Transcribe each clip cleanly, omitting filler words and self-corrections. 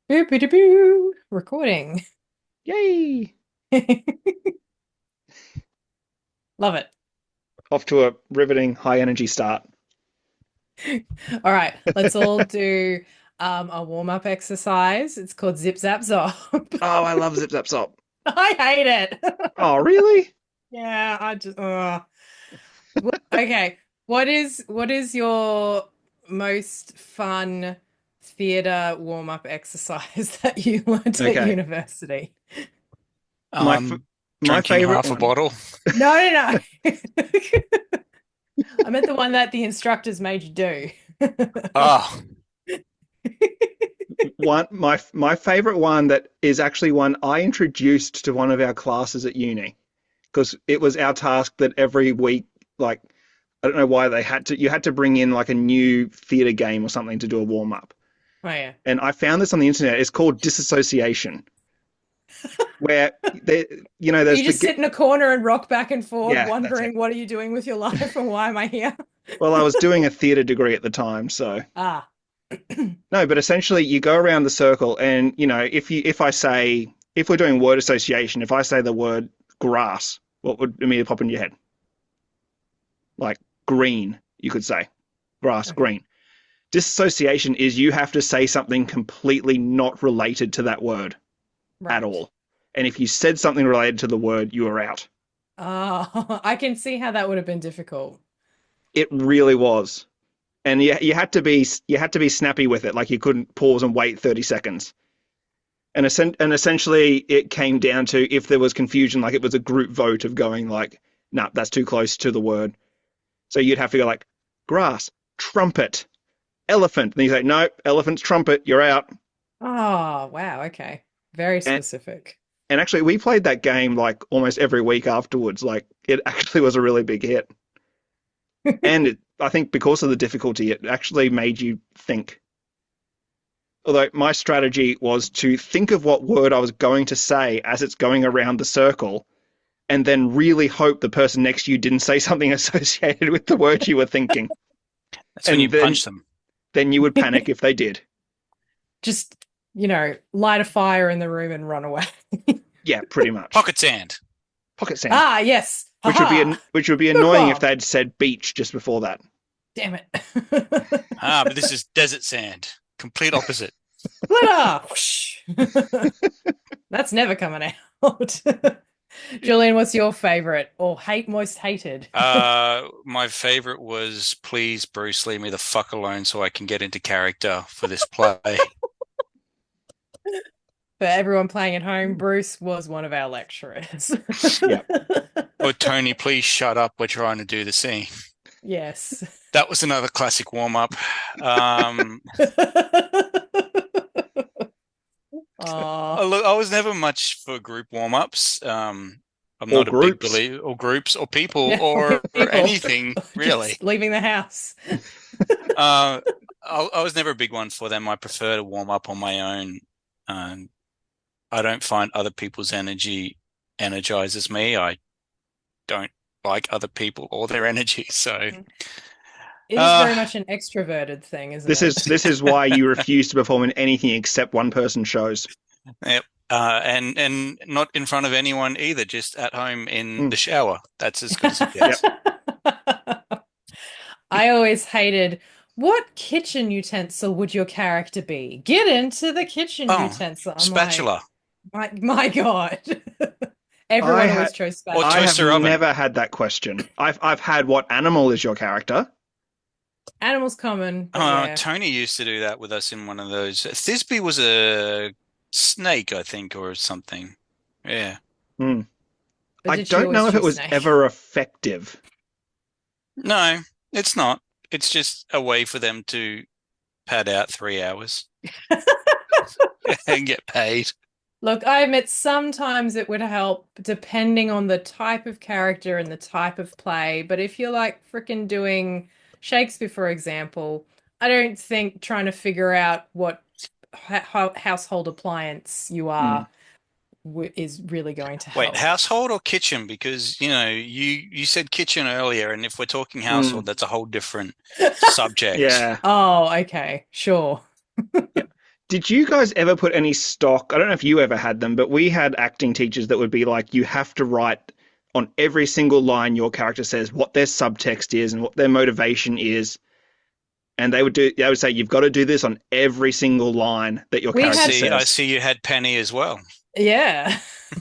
Boo. Recording. Yay! Love it. Off to a riveting high energy start. All right, let's all do a warm-up exercise. It's called Zip Zap Zop. Oh, I love Zip Zap Zop. I hate it. Oh, really? Yeah, I just okay. What is your most fun theater warm-up exercise that you learned at Okay. university? My f Um, my Drinking favorite half a one. bottle. No. I meant the one that the instructors made you do. Oh, My favorite one that is actually one I introduced to one of our classes at uni because it was our task that every week, like I don't know why you had to bring in like a new theater game or something to do a warm up. Oh yeah. And I found this on the internet. It's called disassociation, where they, You there's just sit in a corner and rock back and forth, yeah, that's it. wondering what are you doing with your life and why am I here? Well, I was doing a theatre degree at the time, so Ah. no, but essentially you go around the circle and if we're doing word association, if I say the word grass, what would immediately pop in your head? Like green, you could say. Grass, Okay. green. Disassociation is you have to say something completely not related to that word at Right. all. And if you said something related to the word, you are out. Oh, I can see how that would have been difficult. It really was. And you had to be snappy with it. Like you couldn't pause and wait 30 seconds. And essentially it came down to if there was confusion, like it was a group vote of going like, nah, that's too close to the word. So you'd have to go like grass, trumpet, elephant. And you say, no, elephant's trumpet, you're out. Oh, wow. Okay. Very And specific. and actually we played that game like almost every week afterwards. Like it actually was a really big hit. And I think because of the difficulty, it actually made you think. Although my strategy was to think of what word I was going to say as it's going around the circle, and then really hope the person next to you didn't say something associated with the word you were thinking. that's when And you then punch them. then you would panic if they did. Just, light a fire in the room and run away. Yeah, pretty much. Pocket sand. Pocket sand, Ah, yes. which would Haha. which would be Good annoying if one. they'd said beach just before that. Damn it. But this is desert sand. Complete opposite. Glitter. Whoosh. That's never coming out. Julian, what's your favorite or most hated? My favorite was please, Bruce, leave me the fuck alone so I can get into character for this play. For everyone playing at home, Bruce was one of our lecturers. Yeah. Or Tony, please shut up. We're trying to do the scene. Yes. That was another classic warm-up. Um, Oh, Look, I was never much for group warm-ups. I'm Or not a big groups. believer, or groups, or people, yeah, or or people anything really. just leaving the house. Uh, I was never a big one for them. I prefer to warm up on my own. Um, I don't find other people's energy energizes me. I don't like other people or their energy. So, It is uh, very much an extroverted thing, isn't This it? is this is why you refuse to perform in anything except one person shows. yep. And not in front of anyone either, just at home in Mm, the shower. That's as good as it yep. gets. I always hated what kitchen utensil would your character be? Get into the kitchen Oh, utensil. I'm like, spatula my God. I Everyone had always chose or I spatula. have toaster oven. never had that question. I've had what animal is your character? Animals common, but yeah. Tony used to do that with us in one of those. Thisbe was a snake, I think, or something. Yeah. Hmm. But I did she don't always know if it choose was snake? ever effective. No, it's not. It's just a way for them to pad out 3 hours and get paid. Look, I admit sometimes it would help depending on the type of character and the type of play. But if you're like freaking doing Shakespeare, for example, I don't think trying to figure out what household appliance you Hmm. are is really going to Wait, help. household or kitchen? Because, you said kitchen earlier, and if we're talking Hmm. household, that's a whole different subject. Yeah. Oh, okay, sure. Yeah. Did you guys ever put any stock? I don't know if you ever had them, but we had acting teachers that would be like, you have to write on every single line your character says what their subtext is and what their motivation is. And they would say, you've got to do this on every single line that your We character had, I says. see you had Penny as well. yeah.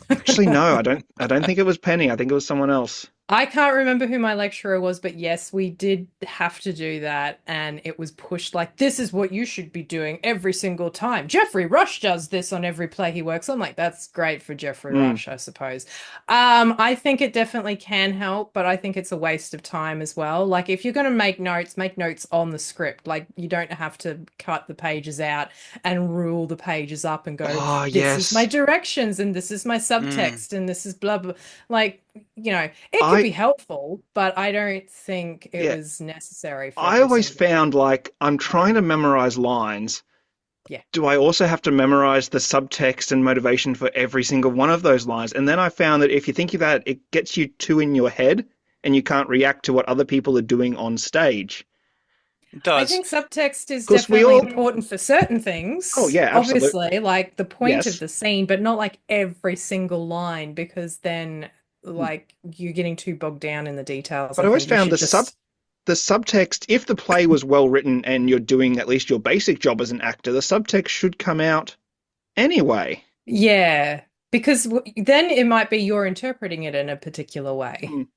Actually, no, I don't think it was Penny. I think it was someone else. I can't remember who my lecturer was, but yes, we did have to do that. And it was pushed like, this is what you should be doing every single time. Jeffrey Rush does this on every play he works on. Like, that's great for Jeffrey Mm. Rush, I suppose. I think it definitely can help, but I think it's a waste of time as well. Like, if you're going to make notes on the script. Like, you don't have to cut the pages out and rule the pages up and go, Oh, this is my yes. directions and this is my Mm. subtext and this is blah, blah. Like, it could I be helpful, but I don't think it yeah, was necessary for I every always single. found like I'm trying to memorize lines. Yeah. Do I also have to memorize the subtext and motivation for every single one of those lines? And then I found that if you think of that, it gets you too in your head and you can't react to what other people are doing on stage. It I does. think subtext is Because we definitely all, important for certain oh, things, yeah, absolutely. obviously, like the point of Yes. the scene, but not like every single line, because then like you're getting too bogged down in the details. But I I always think you found should just. the subtext, if the play was well written and you're doing at least your basic job as an actor, the subtext should come out anyway. Yeah, because then it might be you're interpreting it in a particular way. Mm.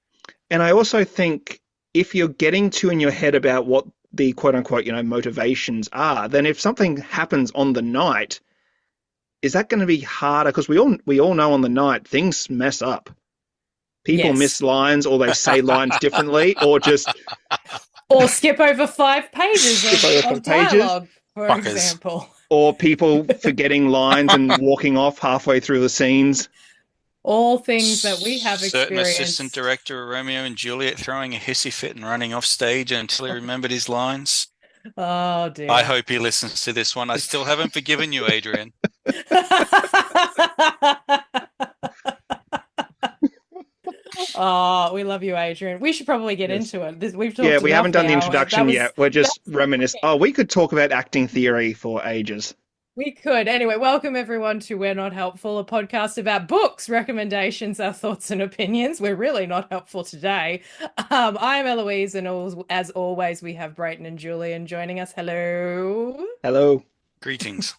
And I also think if you're getting too in your head about what the quote unquote, motivations are, then if something happens on the night, is that going to be harder? Because we all know on the night things mess up. People miss Yes. lines or they say lines differently or just Or skip over 5 pages skip over of 5 pages dialogue, for Fuckers. example. or people forgetting lines and walking off halfway through the scenes. All things that we have Certain assistant experienced. director of Romeo and Juliet throwing a hissy fit and running off stage until he remembered his lines. Oh I dear. hope he listens to this one. I still haven't forgiven you, Adrian. Oh, we love you, Adrian. We should probably get Yes. into it. We've Yeah, talked we haven't enough done the now. introduction yet. We're just That's reminisce. Oh, we could talk about acting theory for ages. we could. Anyway, welcome everyone to We're Not Helpful, a podcast about books, recommendations, our thoughts and opinions. We're really not helpful today. I'm Eloise, and as always, we have Brayton and Julian joining us. Hello. Hello. Greetings.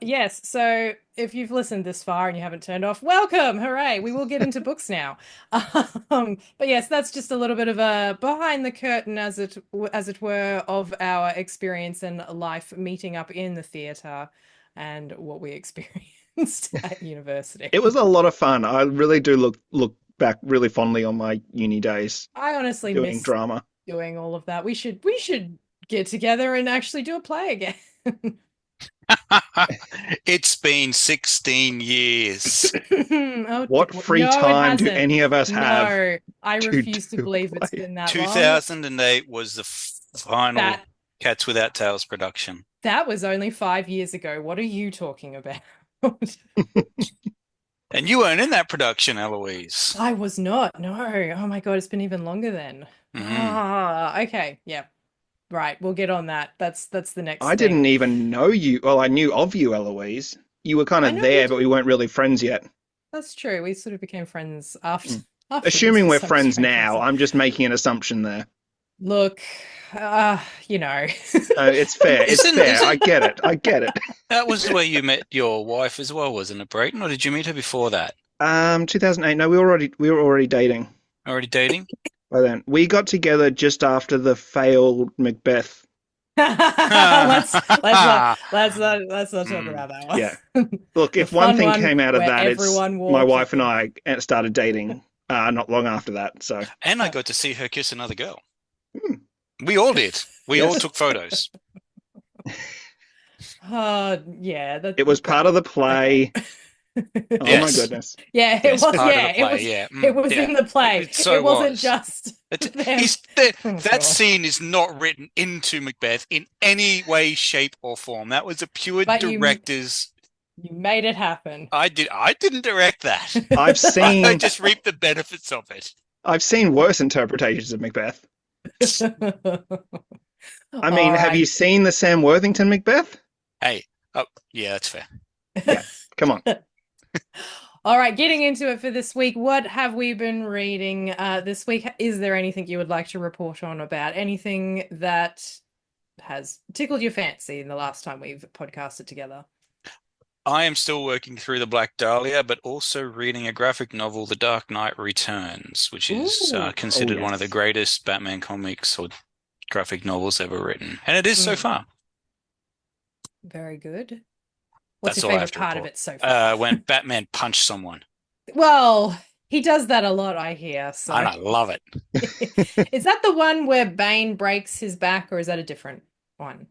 Yes, so if you've listened this far and you haven't turned off, welcome, hooray, we will get into books now. But yes, that's just a little bit of a behind the curtain, as it were, of our experience and life meeting up in the theatre and what we experienced at university. It was a lot of fun. I really do look back really fondly on my uni days I honestly doing miss drama. doing all of that. We should get together and actually do a play again. It's been 16 years. Oh, What free no, it time do hasn't. any of us have No, I to refuse to do believe it's play? been that long. 2008 was the final That Cats Without Tails production. that was only 5 years ago. What are you talking about? And you weren't in that production, Eloise. I was not. No. Oh my God, it's been even longer then. Mm. Okay. Yeah. Right. We'll get on that. That's the next I thing. didn't even know you. Well, I knew of you, Eloise. You were kind I of know there, you but we did. weren't really friends yet. That's true. We sort of became friends Mm. afterwards Assuming for we're some friends strange now, reason. I'm just making an assumption there. Look, you know. It's fair. It's Isn't- fair. isn't- I get it. I get it. That was where you met your wife as well, wasn't it, Brayton? Or did you meet her before that? 2008. No, we were already dating Already dating? by then. We got together just after the failed Macbeth. Let's not talk about that one. Yeah. Look, The if one fun thing one came out of where that, it's everyone my walks wife and up I started dating not long after that. So And I got to see her kiss another girl. Hmm. We all did. We all Yes. took photos. Yeah, it was part of the play. okay. Oh my Yes. goodness. Yeah, Yes, it was. part of Yeah, the play, it was. yeah. It was yeah. in the play. It so It wasn't was. just them. Oh, That God. scene is not written into Macbeth in any way, shape, or form. That was a pure But director's. you made it happen. I didn't direct that. I've I seen just reaped the benefits of it. I've seen worse interpretations of Macbeth. I mean, All have you right. seen the Sam Worthington Macbeth? Hey, oh, yeah, that's fair. Yeah, come on. All right, getting into it for this week, what have we been reading this week? Is there anything you would like to report on about anything that has tickled your fancy in the last time we've podcasted together? I am still working through the Black Dahlia, but also reading a graphic novel, The Dark Knight Returns, which is Ooh, Oh, considered one of the yes. greatest Batman comics or graphic novels ever written. And it is so mm, far. very good. What's your That's all I have favorite to part of report. it so far? When Batman punched someone, Well, he does that a lot, I hear. and So, I love it. is that the one where Bane breaks his back, or is that a different one?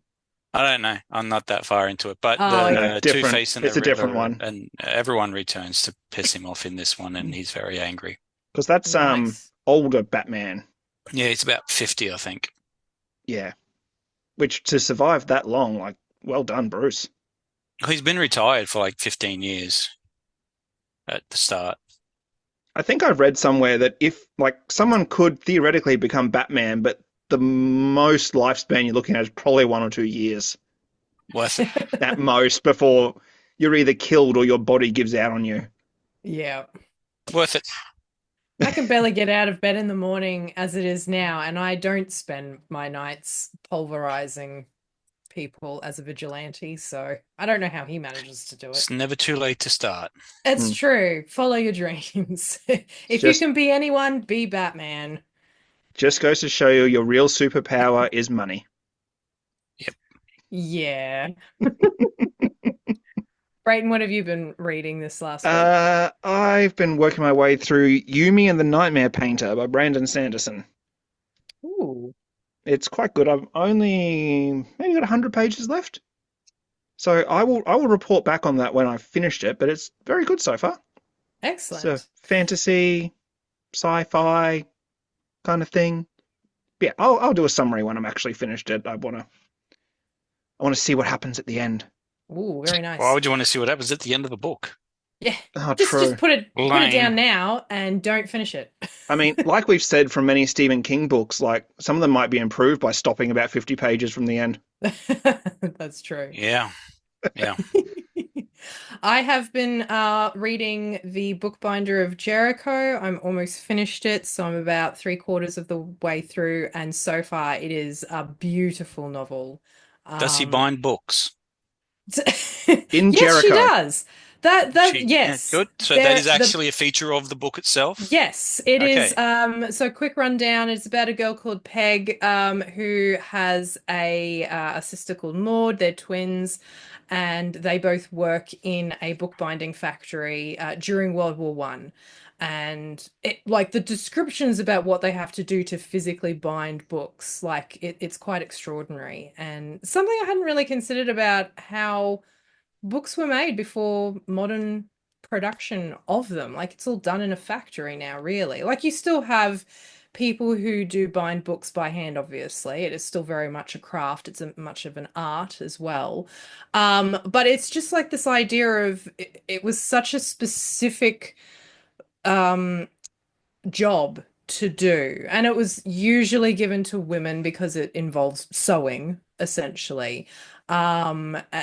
I don't know. I'm not that far into it, but Oh, No, okay. the different. Two-Face and the It's a different Riddler one and everyone returns to piss him off in this one, and he's very angry. because that's Nice. older Batman. Yeah, he's about 50, I think. Yeah, which to survive that long, like, well done, Bruce. He's been retired for like 15 years at the start. I think I've read somewhere that if like someone could theoretically become Batman, but the most lifespan you're looking at is probably 1 or 2 years Worth it. at most before you're either killed or your body gives out on you. Yeah. Worth it. I can barely get out of bed in the morning as it is now, and I don't spend my nights pulverizing people as a vigilante, so I don't know how he manages to do it. It's never too late to start. It's Hmm. true. Follow your dreams. It's If you just can be anyone, be Batman. just goes to show you your real superpower is money. Yep. Yeah. Brayton, what have you been reading this last week? I've been working my way through Yumi and the Nightmare Painter by Brandon Sanderson. Ooh, It's quite good. I've only maybe got 100 pages left, so I will report back on that when I've finished it. But it's very good so far. It's a excellent. fantasy, sci-fi kind of thing. Yeah, I'll do a summary when I'm actually finished it. I want to see what happens at the end. Ooh, very Why nice. would you want to see what happens at the end of the book? Yeah. Oh, Just true. put it Lame. down now and don't finish it. I mean, like we've said from many Stephen King books, like some of them might be improved by stopping about 50 pages from the end. That's true. Yeah. Yeah. I have been reading The Bookbinder of Jericho. I'm almost finished it, so I'm about three-quarters of the way through, and so far it is a beautiful novel. Does he Um, bind books? In yes, she Jericho. does. That Yeah, yes. good. So that There is the actually a feature of the book itself. Yes, it is. Okay. So quick rundown. It's about a girl called Peg, who has a sister called Maud. They're twins, and they both work in a bookbinding factory during World War One. And it like the descriptions about what they have to do to physically bind books, like it's quite extraordinary and something I hadn't really considered about how books were made before modern production of them. Like it's all done in a factory now, really. Like you still have people who do bind books by hand, obviously. It is still very much a craft. It's much of an art as well. But it's just like this idea of it was such a specific um job to do. And it was usually given to women because it involves sewing, essentially.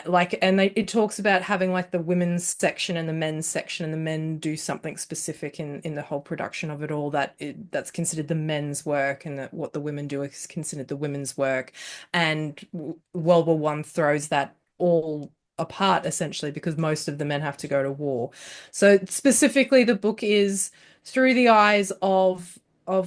Like, and it talks about having like the women's section and the men's section, and the men do something specific in the whole production of it all that's considered the men's work, and that what the women do is considered the women's work. And World War One throws that all apart essentially because most of the men have to go to war. So specifically, the book is through the eyes of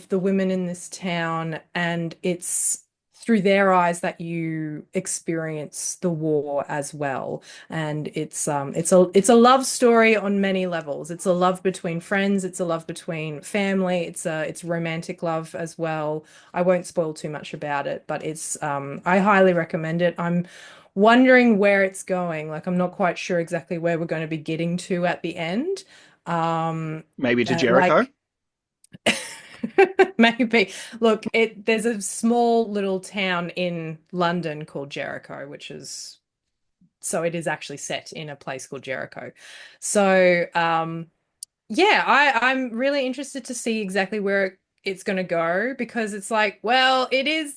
the women in this town, and it's through their eyes that you experience the war as well. And it's a love story on many levels. It's a love between friends, it's a love between family, it's romantic love as well. I won't spoil too much about it, but it's I highly recommend it. I'm wondering where it's going. Like I'm not quite sure exactly where we're going to be getting to at the end. Um, Maybe to Jericho. like maybe look, there's a small little town in London called Jericho, which is so it is actually set in a place called Jericho. So yeah, I'm really interested to see exactly where it's going to go because it's like, well, it's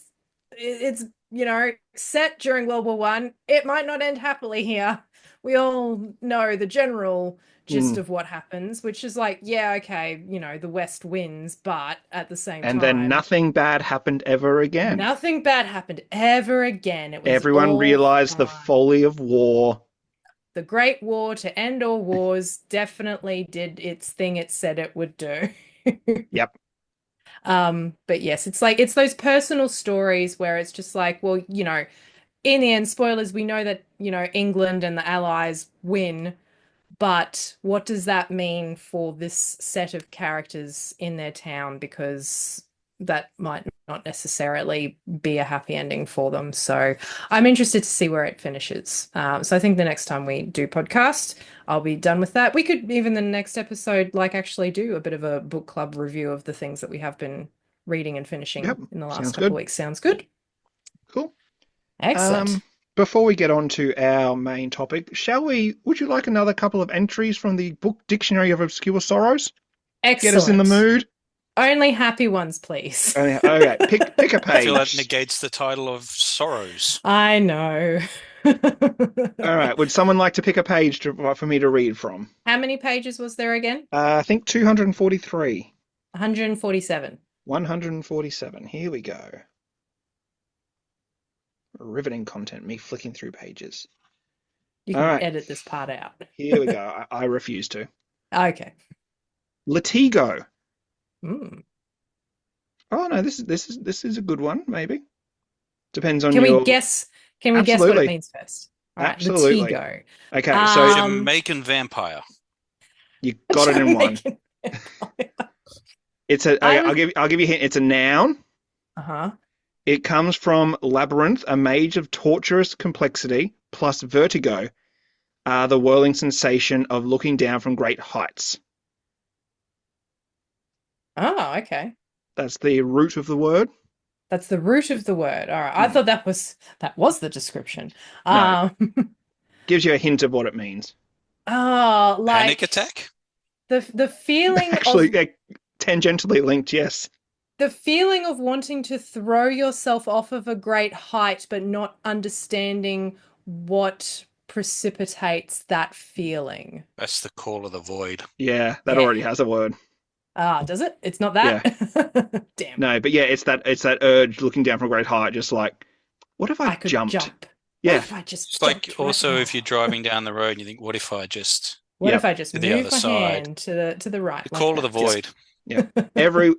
set during World War One. It might not end happily here. We all know the general gist Mm. of what happens, which is like, yeah, okay, the West wins, but at the same And then time, nothing bad happened ever again. nothing bad happened ever again. It was Everyone all realized the fine. folly of war. The Great War to end all wars definitely did its thing it said it would do. Yep. But yes, it's like it's those personal stories where it's just like, well, in the end, spoilers, we know that, England and the Allies win, but what does that mean for this set of characters in their town? Because that might not necessarily be a happy ending for them. So I'm interested to see where it finishes. So I think the next time we do podcast, I'll be done with that. We could even the next episode, like actually do a bit of a book club review of the things that we have been reading and Yep. finishing in the last Sounds couple of good. weeks. Sounds good. Cool. Excellent. Before we get on to our main topic, would you like another couple of entries from the book Dictionary of Obscure Sorrows? Get us in the Excellent. mood? Only happy ones, please. Okay, pick a I feel that page. negates the title of Sorrows. I know. All right, would someone like to pick a page for me to read from? How many pages was there again? I think 243. 147. 147. Here we go. Riveting content, me flicking through pages. You All can right, edit this part out. here we go. I refuse to. Okay. Latigo. Mm. Oh no, this is a good one, maybe. Depends on Can we your. guess? Can we guess what it Absolutely. means first? All right, Absolutely. Latigo. Okay, so Jamaican vampire. you got it in one. Jamaican. It's a. I Okay, was. I'll give you a hint. It's a noun. Uh-huh. It comes from labyrinth, a maze of torturous complexity, plus vertigo, the whirling sensation of looking down from great heights. Oh, okay. That's the root of the word. That's the root of the word. All right. I Hmm. thought that was the description. No, Um, gives you a hint of what it means. oh, Panic like attack? the feeling of Actually, tangentially linked, yes. the feeling of wanting to throw yourself off of a great height, but not understanding what precipitates that feeling. That's the call of the void. Yeah, that Yeah. already has a word. Ah, does it? It's not Yeah. that? Damn. No, but yeah, it's that urge looking down from a great height, just like, what if I I could jumped? jump. Yeah. What if I just It's like jumped right also now? if you're driving down the road and you think, what if I just What if Yep. I just to the move other my side? hand to the right The like call of the that? void. Yeah.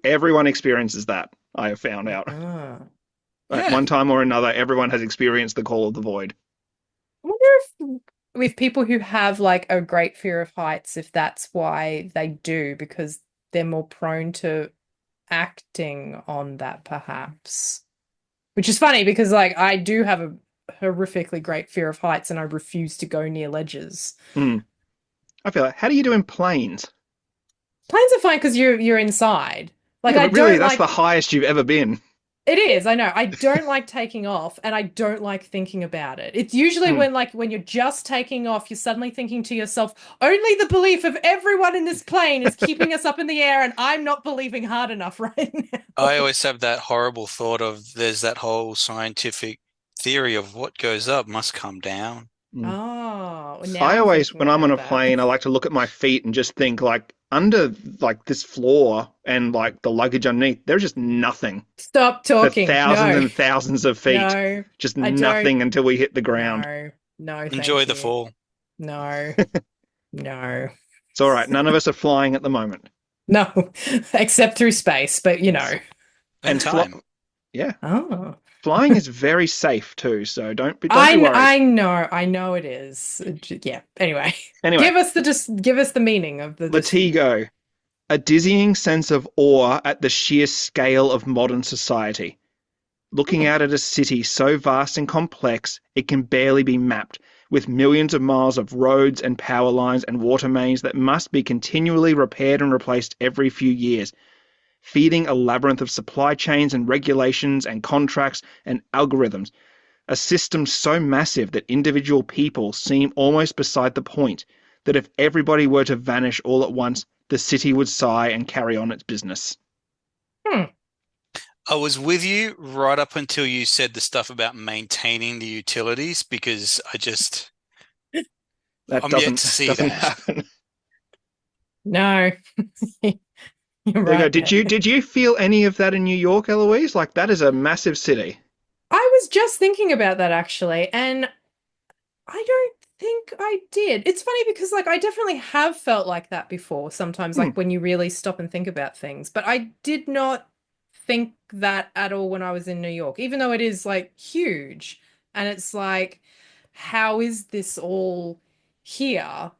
Everyone experiences that, I have found out. Ah. At Yeah. one time or another, everyone has experienced the call of the void. I wonder if with people who have like a great fear of heights, if that's why they do, because they're more prone to acting on that, perhaps. Which is funny because like I do have a horrifically great fear of heights and I refuse to go near ledges. Hmm. I feel like, how do you do in planes? Planes are fine because you're inside. Like Yeah, I but really, don't that's like the highest you've ever been. it is, I know. I don't like taking off and I don't like thinking about it. It's usually Hmm. when you're just taking off, you're suddenly thinking to yourself, only the belief of everyone in this plane is keeping us up in the air and I'm not believing hard enough right now. I always have that horrible thought of there's that whole scientific theory of what goes up must come down. Hmm. Oh, well, now I I'm always, thinking when I'm on about a that. plane, I like to look at my feet and just think like under like this floor and like the luggage underneath, there's just nothing Stop for talking. thousands No, and thousands of feet. no, Just I don't. nothing until we hit the ground. No, no, Enjoy thank the you. fall. No, no, It's all right. None of us are flying at the moment. no, except through space, but And fly- time. yeah, Oh. flying is very safe too, so don't be worried. I know it is. Yeah. Anyway, Anyway, give us the meaning of the this. Latigo, a dizzying sense of awe at the sheer scale of modern society. Looking out at a city so vast and complex, it can barely be mapped, with millions of miles of roads and power lines and water mains that must be continually repaired and replaced every few years, feeding a labyrinth of supply chains and regulations and contracts and algorithms, a system so massive that individual people seem almost beside the point, that if everybody were to vanish all at once, the city would sigh and carry on its business. Hmm. I was with you right up until you said the stuff about maintaining the utilities because That I'm yet doesn't to see doesn't that. happen. No, you're There you go. right Did there. you feel any of that in New York, Eloise? Like that is a massive city. I was just thinking about that actually, and I don't think I did. It's funny because like I definitely have felt like that before sometimes, Hmm. like when you really stop and think about things. But I did not think that at all when I was in New York, even though it is like huge. And it's like, how is this all here?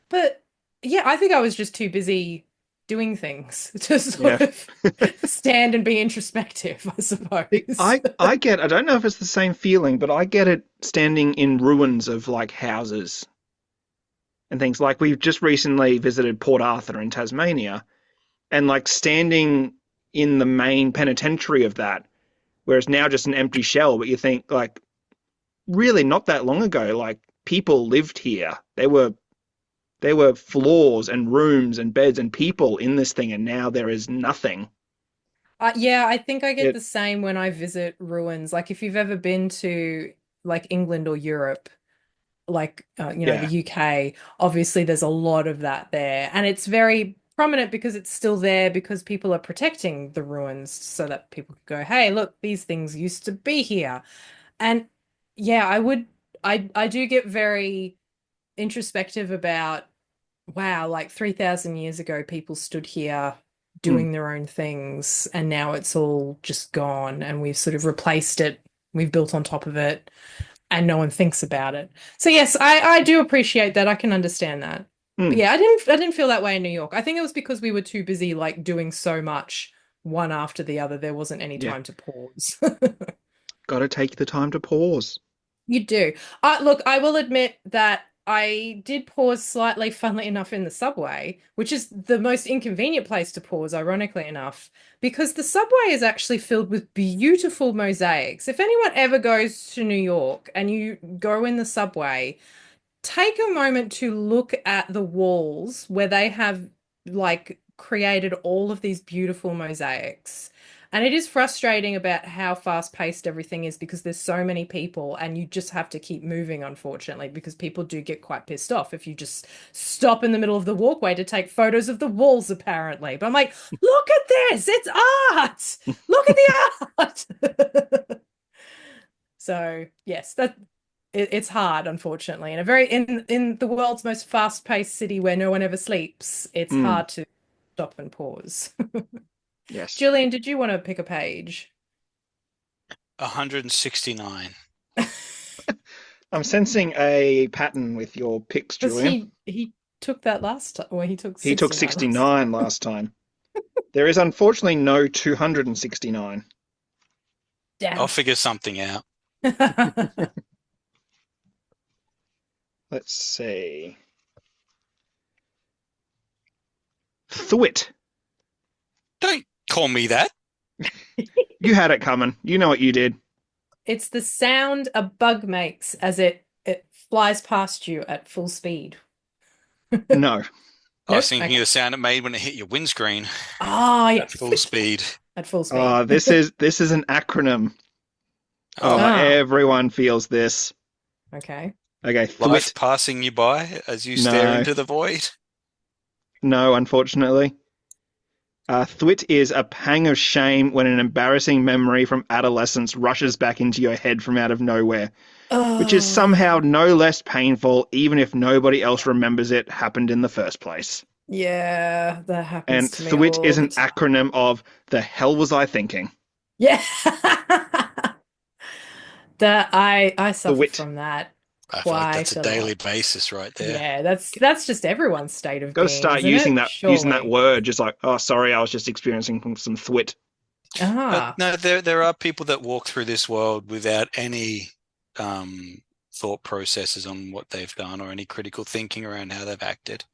But yeah, I think I was just too busy doing things to Yeah. sort of stand and be introspective, I suppose. I get, I don't know if it's the same feeling, but I get it standing in ruins of like houses and things. Like we've just recently visited Port Arthur in Tasmania, and like standing in the main penitentiary of that, where it's now just an empty shell, but you think like really not that long ago, like people lived here. There were floors and rooms and beds and people in this thing, and now there is nothing. Yeah, I think I get It the same when I visit ruins. Like if you've ever been to like England or Europe, like the yeah. UK, obviously there's a lot of that there, and it's very prominent because it's still there because people are protecting the ruins so that people can go, "Hey, look, these things used to be here." And yeah, I do get very introspective about wow, like 3,000 years ago, people stood here Mm, doing their own things, and now it's all just gone, and we've sort of replaced it. We've built on top of it, and no one thinks about it. So yes, I do appreciate that. I can understand that. But mm, yeah, I didn't feel that way in New York. I think it was because we were too busy like doing so much one after the other. There wasn't any yeah. time to pause. Got to take the time to pause. You do. Look, I will admit that I did pause slightly, funnily enough, in the subway, which is the most inconvenient place to pause, ironically enough, because the subway is actually filled with beautiful mosaics. If anyone ever goes to New York and you go in the subway, take a moment to look at the walls where they have like created all of these beautiful mosaics. And it is frustrating about how fast-paced everything is because there's so many people and you just have to keep moving, unfortunately, because people do get quite pissed off if you just stop in the middle of the walkway to take photos of the walls, apparently. But I'm like, look at this, it's art! Look at the art! So yes, it's hard, unfortunately. In a very in the world's most fast-paced city where no one ever sleeps, it's Mm, hard to stop and pause. yes. Julian, did you want to pick a page? 169. I'm sensing a pattern with your picks, Because Julian. he took that last time, well, he took He took 69 last 69 last time. There is unfortunately no 269. I'll time. figure something out. Damn. Let's see. Thwit. Don't call me that. You had it coming. You know what you did. It's the sound a bug makes as it flies past you at full speed. No. I was Nope. thinking of Okay. the sound it made when it hit your windscreen Oh, yeah. at full speed. At full speed. This is an acronym. Oh, Oh, Oh, everyone feels this. okay. Okay, life thwit. passing you by as you stare No. into the void. No, unfortunately. Thwit is a pang of shame when an embarrassing memory from adolescence rushes back into your head from out of nowhere, which is somehow Oh, no less painful, even if nobody else remembers it happened in the first place. yeah, that And happens to me Thwit is all the an time. acronym of the hell was I thinking? Yeah. That I suffer Thwit. from that I feel like that's quite a a daily lot. basis right there. Yeah, that's just everyone's state of Got to being, start isn't using it? that Surely. word. Just like, oh, sorry, I was just experiencing some thwit. But Ah, no, there are people that walk through this world without any um, thought processes on what they've done or any critical thinking around how they've acted.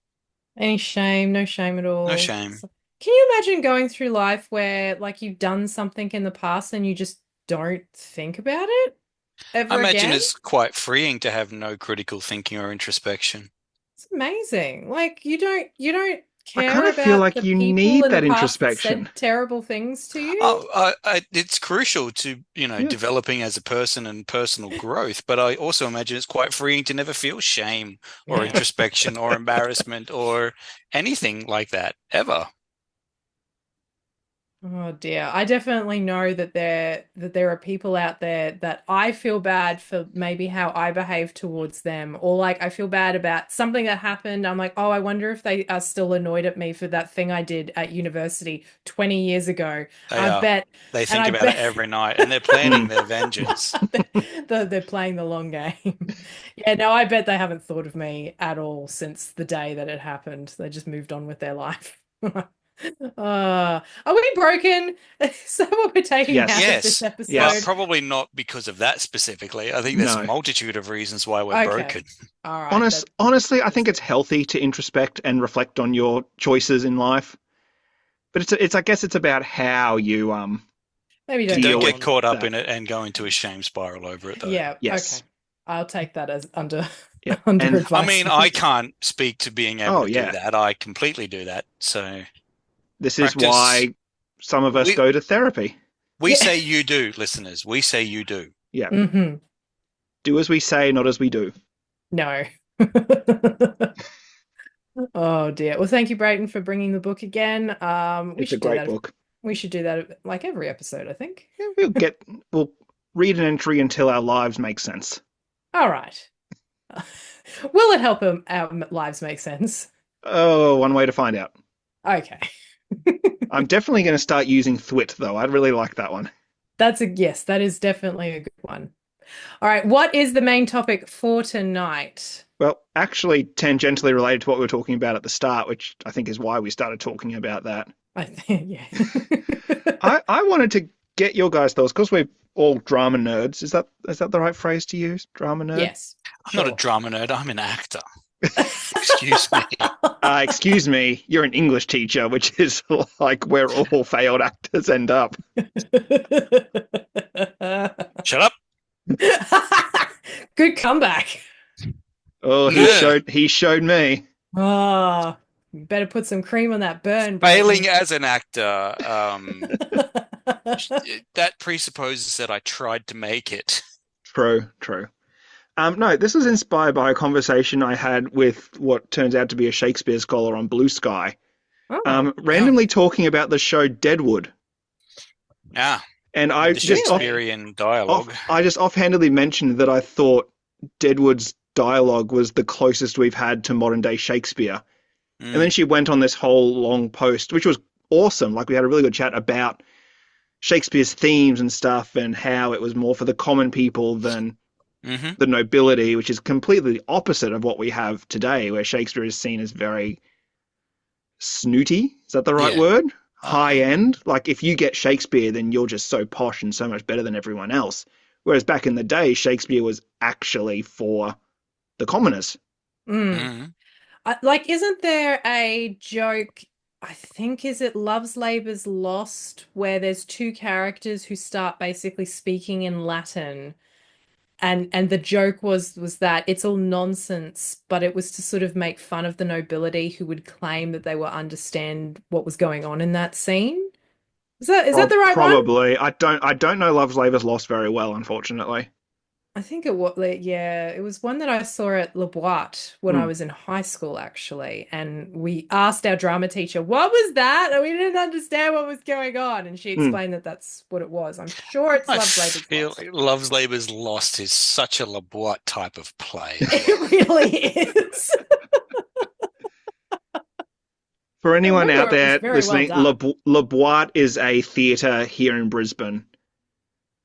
any shame, no shame at No all. shame. Can you imagine going through life where like you've done something in the past and you just don't think about it I ever imagine again? it's quite freeing to have no critical thinking or introspection. It's amazing. Like you don't I kind care of feel about like the you people need in the that past that said introspection. terrible things to you? It's crucial to, Yeah. developing as a person and personal growth, but I also imagine it's quite freeing to never feel shame or introspection or embarrassment or anything like that ever. Oh dear. I definitely know that there are people out there that I feel bad for maybe how I behave towards them, or like I feel bad about something that happened. I'm like, oh, I wonder if they are still annoyed at me for that thing I did at university 20 years ago. They I are. bet, They and think I about it bet every night and they're planning Mm. their vengeance. they're playing the long game. Yeah, no, I bet they haven't thought of me at all since the day that it happened. They just moved on with their life. Are we broken? Is that what we're taking out Yes. of this Yes, but episode? Yes. probably not because of that specifically. I think there's a No. multitude of reasons why we're Okay. broken. All right. Honestly, I think it's healthy to introspect and reflect on your choices in life. But I guess it's about how you Maybe don't Don't deal dwell with get on it. caught up that. in it and go into a shame spiral over it, though. Yeah, okay. Yes. I'll take that as under Yep. under And I mean, I advisement. can't speak to being able oh to do yeah, that. I completely do that. So this is practice. why some of us We go to therapy. we Yeah. say you do, listeners. We say you do. Yeah. hmm Do as we say, not as we do. No. Oh dear. Well, thank you, Brayton, for bringing the book again. We It's a should do great that. book. We should do that like every episode, I think. Yeah, we'll read an entry until our lives make sense. All right. Will it help our lives make sense? Oh, one way to find out. Okay. I'm definitely going to start using Thwit though. I'd really like that one. That's a yes, that is definitely a good one. All right, what is the main topic for tonight? Well, actually, tangentially related to what we were talking about at the start, which I think is why we started talking about that. I think, yeah. I wanted to get your guys' thoughts because we're all drama nerds. Is that the right phrase to use? Drama nerd? Yes, I'm not a sure. drama nerd. I'm an actor. Excuse me. Excuse me, you're an English teacher, which is like where all failed actors end up. Shut up. Good comeback. Oh, Yeah. he showed me. Oh, you better put some cream on that burn, Failing as an actor, Brayden. that presupposes that I tried to make it. True, true. No, this was inspired by a conversation I had with what turns out to be a Shakespeare scholar on Bluesky, Oh, Yeah. randomly talking about the show Deadwood. Yeah. And I The just Shakespearean dialogue. I just offhandedly mentioned that I thought Deadwood's dialogue was the closest we've had to modern day Shakespeare. And then she went on this whole long post, which was awesome. Like we had a really good chat about Shakespeare's themes and stuff and how it was more for the common people than Mm-hmm. the nobility, which is completely the opposite of what we have today, where Shakespeare is seen as very snooty. Is that the right Yeah. word? High end. Like if you get Shakespeare, then you're just so posh and so much better than everyone else. Whereas back in the day, Shakespeare was actually for the commoners. mm. Mm-hmm. Like, isn't there a joke? I think is it Love's Labour's Lost, where there's two characters who start basically speaking in Latin, and the joke was that it's all nonsense, but it was to sort of make fun of the nobility who would claim that they would understand what was going on in that scene. Is that the right one? Probably. I don't know Love's Labour's Lost very well, unfortunately. I think it was, like, yeah, it was one that I saw at Le Boite when I Hmm. was in high school, actually. And we asked our drama teacher, what was that? And we didn't understand what was going on. And she Hmm. explained that that's what it was. I'm sure it's I Love's Labour's feel Lost. like Love's Labour's Lost is such a LeBoit type of play. It really is. For I anyone out remember it was there very well listening, done. Le Boite is a theatre here in Brisbane,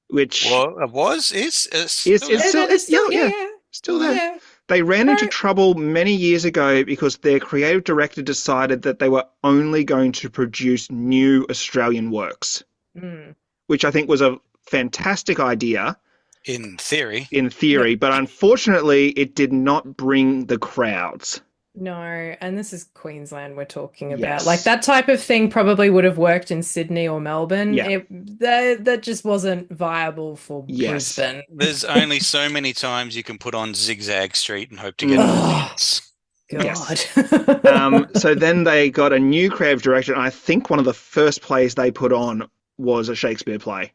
which Well, it was, is, it's is still it's Yeah, there. still no, there's it's yeah, still, yeah, yeah, yeah, still there. yeah. They ran into No. trouble many years ago because their creative director decided that they were only going to produce new Australian works, Mm. which I think was a fantastic idea In theory. in Yeah. theory, but unfortunately it did not bring the crowds. No, and this is Queensland we're talking about. Like Yes. that type of thing probably would have worked in Sydney or Melbourne. Yeah. That just wasn't viable for Yes. Brisbane. There's only so many times you can put on Zigzag Street and hope to get an Mm. Ugh. audience. God. Yes. So then they got a new creative director, and I think one of the first plays they put on was a Shakespeare play.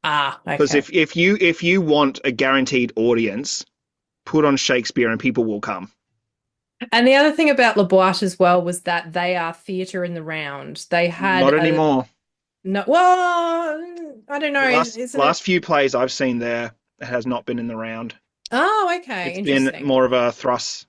Ah, Because okay. if you want a guaranteed audience, put on Shakespeare and people will come. And the other thing about La Boite as well was that they are theatre in the round. They had Not a anymore. no, well, I don't The know, last isn't last it? few plays I've seen there has not been in the round. Oh, okay, It's been interesting. more of a thrust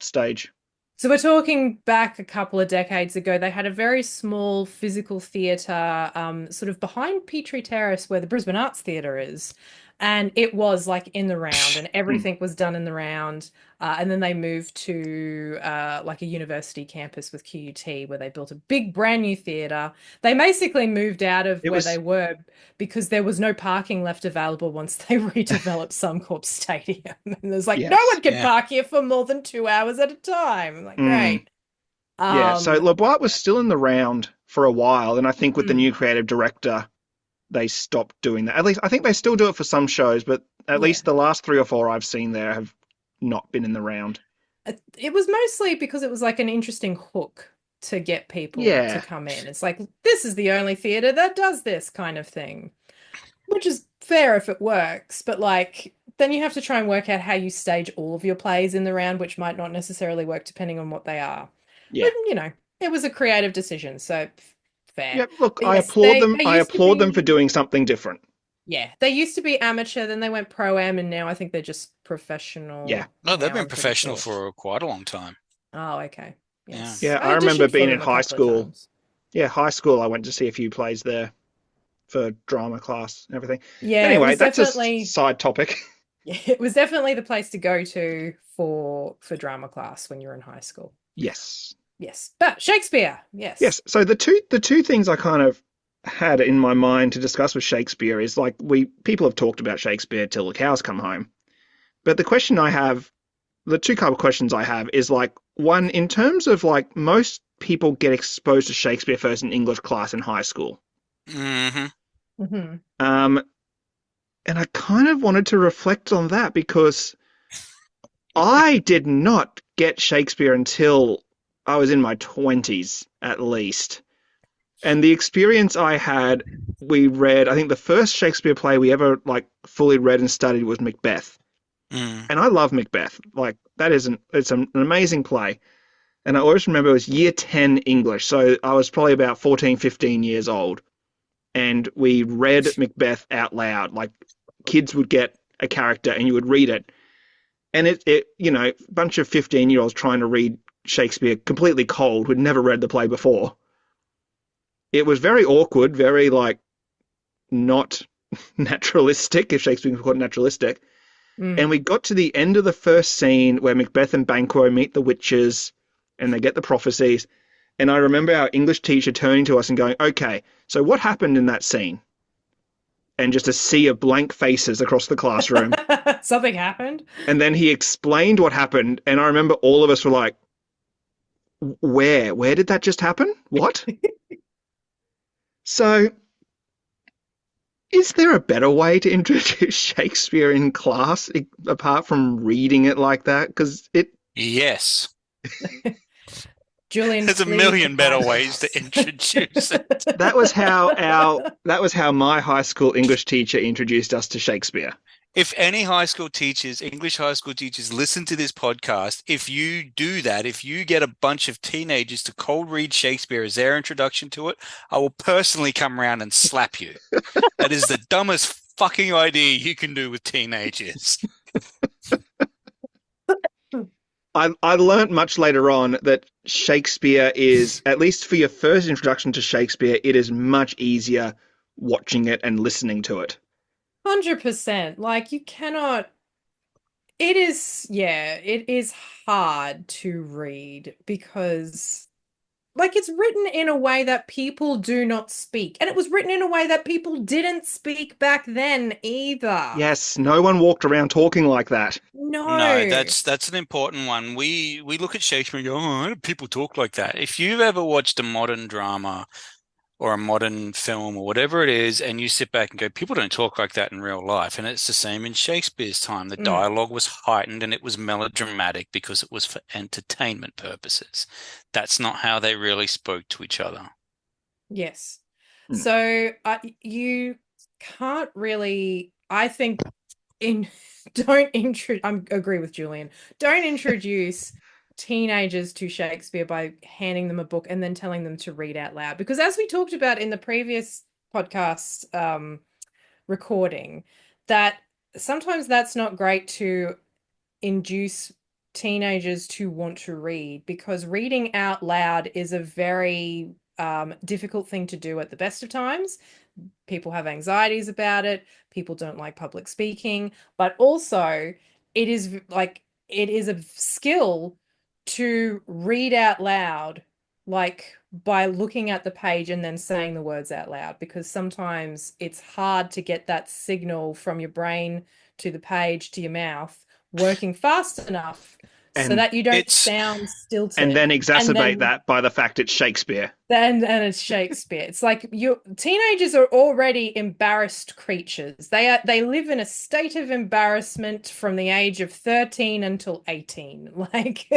stage. So we're talking back a couple of decades ago. They had a very small physical theatre, sort of behind Petrie Terrace, where the Brisbane Arts Theatre is, and it was like in the round, and Hmm. everything was done in the round. And then they moved to like a university campus with QUT, where they built a big brand new theatre. They basically moved out of It where was they were because there was no parking left available once they redeveloped Suncorp Stadium. And there's like, no yes. one can Yeah. park here for more than 2 hours at a time. I'm like, Mm. great. Yeah. So Um, Le Boite was still in the round for a while, and I think with the mm, new creative director, they stopped doing that. At least I think they still do it for some shows, but at yeah. least the last three or four I've seen there have not been in the round. It was mostly because it was like an interesting hook to get people to Yeah. come in. It's like, this is the only theater that does this kind of thing, which is fair if it works, but like, then you have to try and work out how you stage all of your plays in the round, which might not necessarily work depending on what they are. But, Yeah. it was a creative decision, so fair. Yeah. Look, But I yes, applaud they them. they I used to applaud them for be doing something different. yeah, they used to be amateur, then they went pro-am, and now I think they're just Yeah. professional No, they've now, been I'm pretty professional sure. for quite a long time. Oh, okay. Yeah. Yes. Yeah. I I remember auditioned for being in them a high couple of school. times. Yeah, high school. I went to see a few plays there for drama class and everything. Yeah, it Anyway, was that's a definitely side topic. yeah, it was definitely the place to go to for drama class when you're in high school. Yes. Yes. But Shakespeare, Yes. yes. So the two things I kind of had in my mind to discuss with Shakespeare is like we people have talked about Shakespeare till the cows come home. But the two couple of questions I have is like one in terms of like most people get exposed to Shakespeare first in English class in high school. Hmm. Hmm. Um, and I kind of wanted to reflect on that because I did not get Shakespeare until I was in my 20s at least. And the experience I had, we read, I think the first Shakespeare play we ever like fully read and studied was Macbeth. Mm. And I love Macbeth. Like that it's an amazing play. And I always remember it was year 10 English. So I was probably about 14, 15 years old. And we read Macbeth out loud. Like kids would get a character and you would read it. And a bunch of 15-year-olds trying to read Shakespeare completely cold who'd never read the play before. It was very awkward, very like not naturalistic, if Shakespeare could call it naturalistic. And Mm. we got to the end of the first scene where Macbeth and Banquo meet the witches and they get the prophecies. And I remember our English teacher turning to us and going, okay, so what happened in that scene? And just a sea of blank faces across the classroom. Something happened. And then he explained what happened. And I remember all of us were like, where? Where did that just happen? What? So is there a better way to introduce Shakespeare in class apart from reading it like that? Because Yes. Julian, There's a please million better enlighten ways to us. introduce it. that was how my high school English teacher introduced us to Shakespeare. If any English high school teachers listen to this podcast, if you do that, if you get a bunch of teenagers to cold read Shakespeare as their introduction to it, I will personally come around and slap you. That is the dumbest fucking idea you can do with teenagers. I learnt much later on that Shakespeare is, at least for your first introduction to Shakespeare, it is much easier watching it and listening to it. 100%. Like you cannot it is yeah, it is hard to read because like it's written in a way that people do not speak. And it was written in a way that people didn't speak back then either. Yes, no one walked around talking like that. No, No. that's an important one. We look at Shakespeare and go, oh, why do people talk like that? If you've ever watched a modern drama or a modern film or whatever it is, and you sit back and go, people don't talk like that in real life. And it's the same in Shakespeare's time. The Mm, dialogue was heightened and it was melodramatic because it was for entertainment purposes. That's not how they really spoke to each other. yes. Mm. So you can't really, I think, in don't introduce. I agree with Julian. Don't introduce teenagers to Shakespeare by handing them a book and then telling them to read out loud. Because as we talked about in the previous podcast recording, that sometimes that's not great to induce teenagers to want to read because reading out loud is a very difficult thing to do at the best of times. People have anxieties about it. People don't like public speaking, but also it is a skill to read out loud, like by looking at the page and then saying the words out loud, because sometimes it's hard to get that signal from your brain to the page to your mouth working fast enough so And that you don't It's sound and then stilted. And exacerbate then that by the fact it's Shakespeare. then it's Shakespeare. It's like you teenagers are already embarrassed creatures. They live in a state of embarrassment from the age of 13 until 18. Like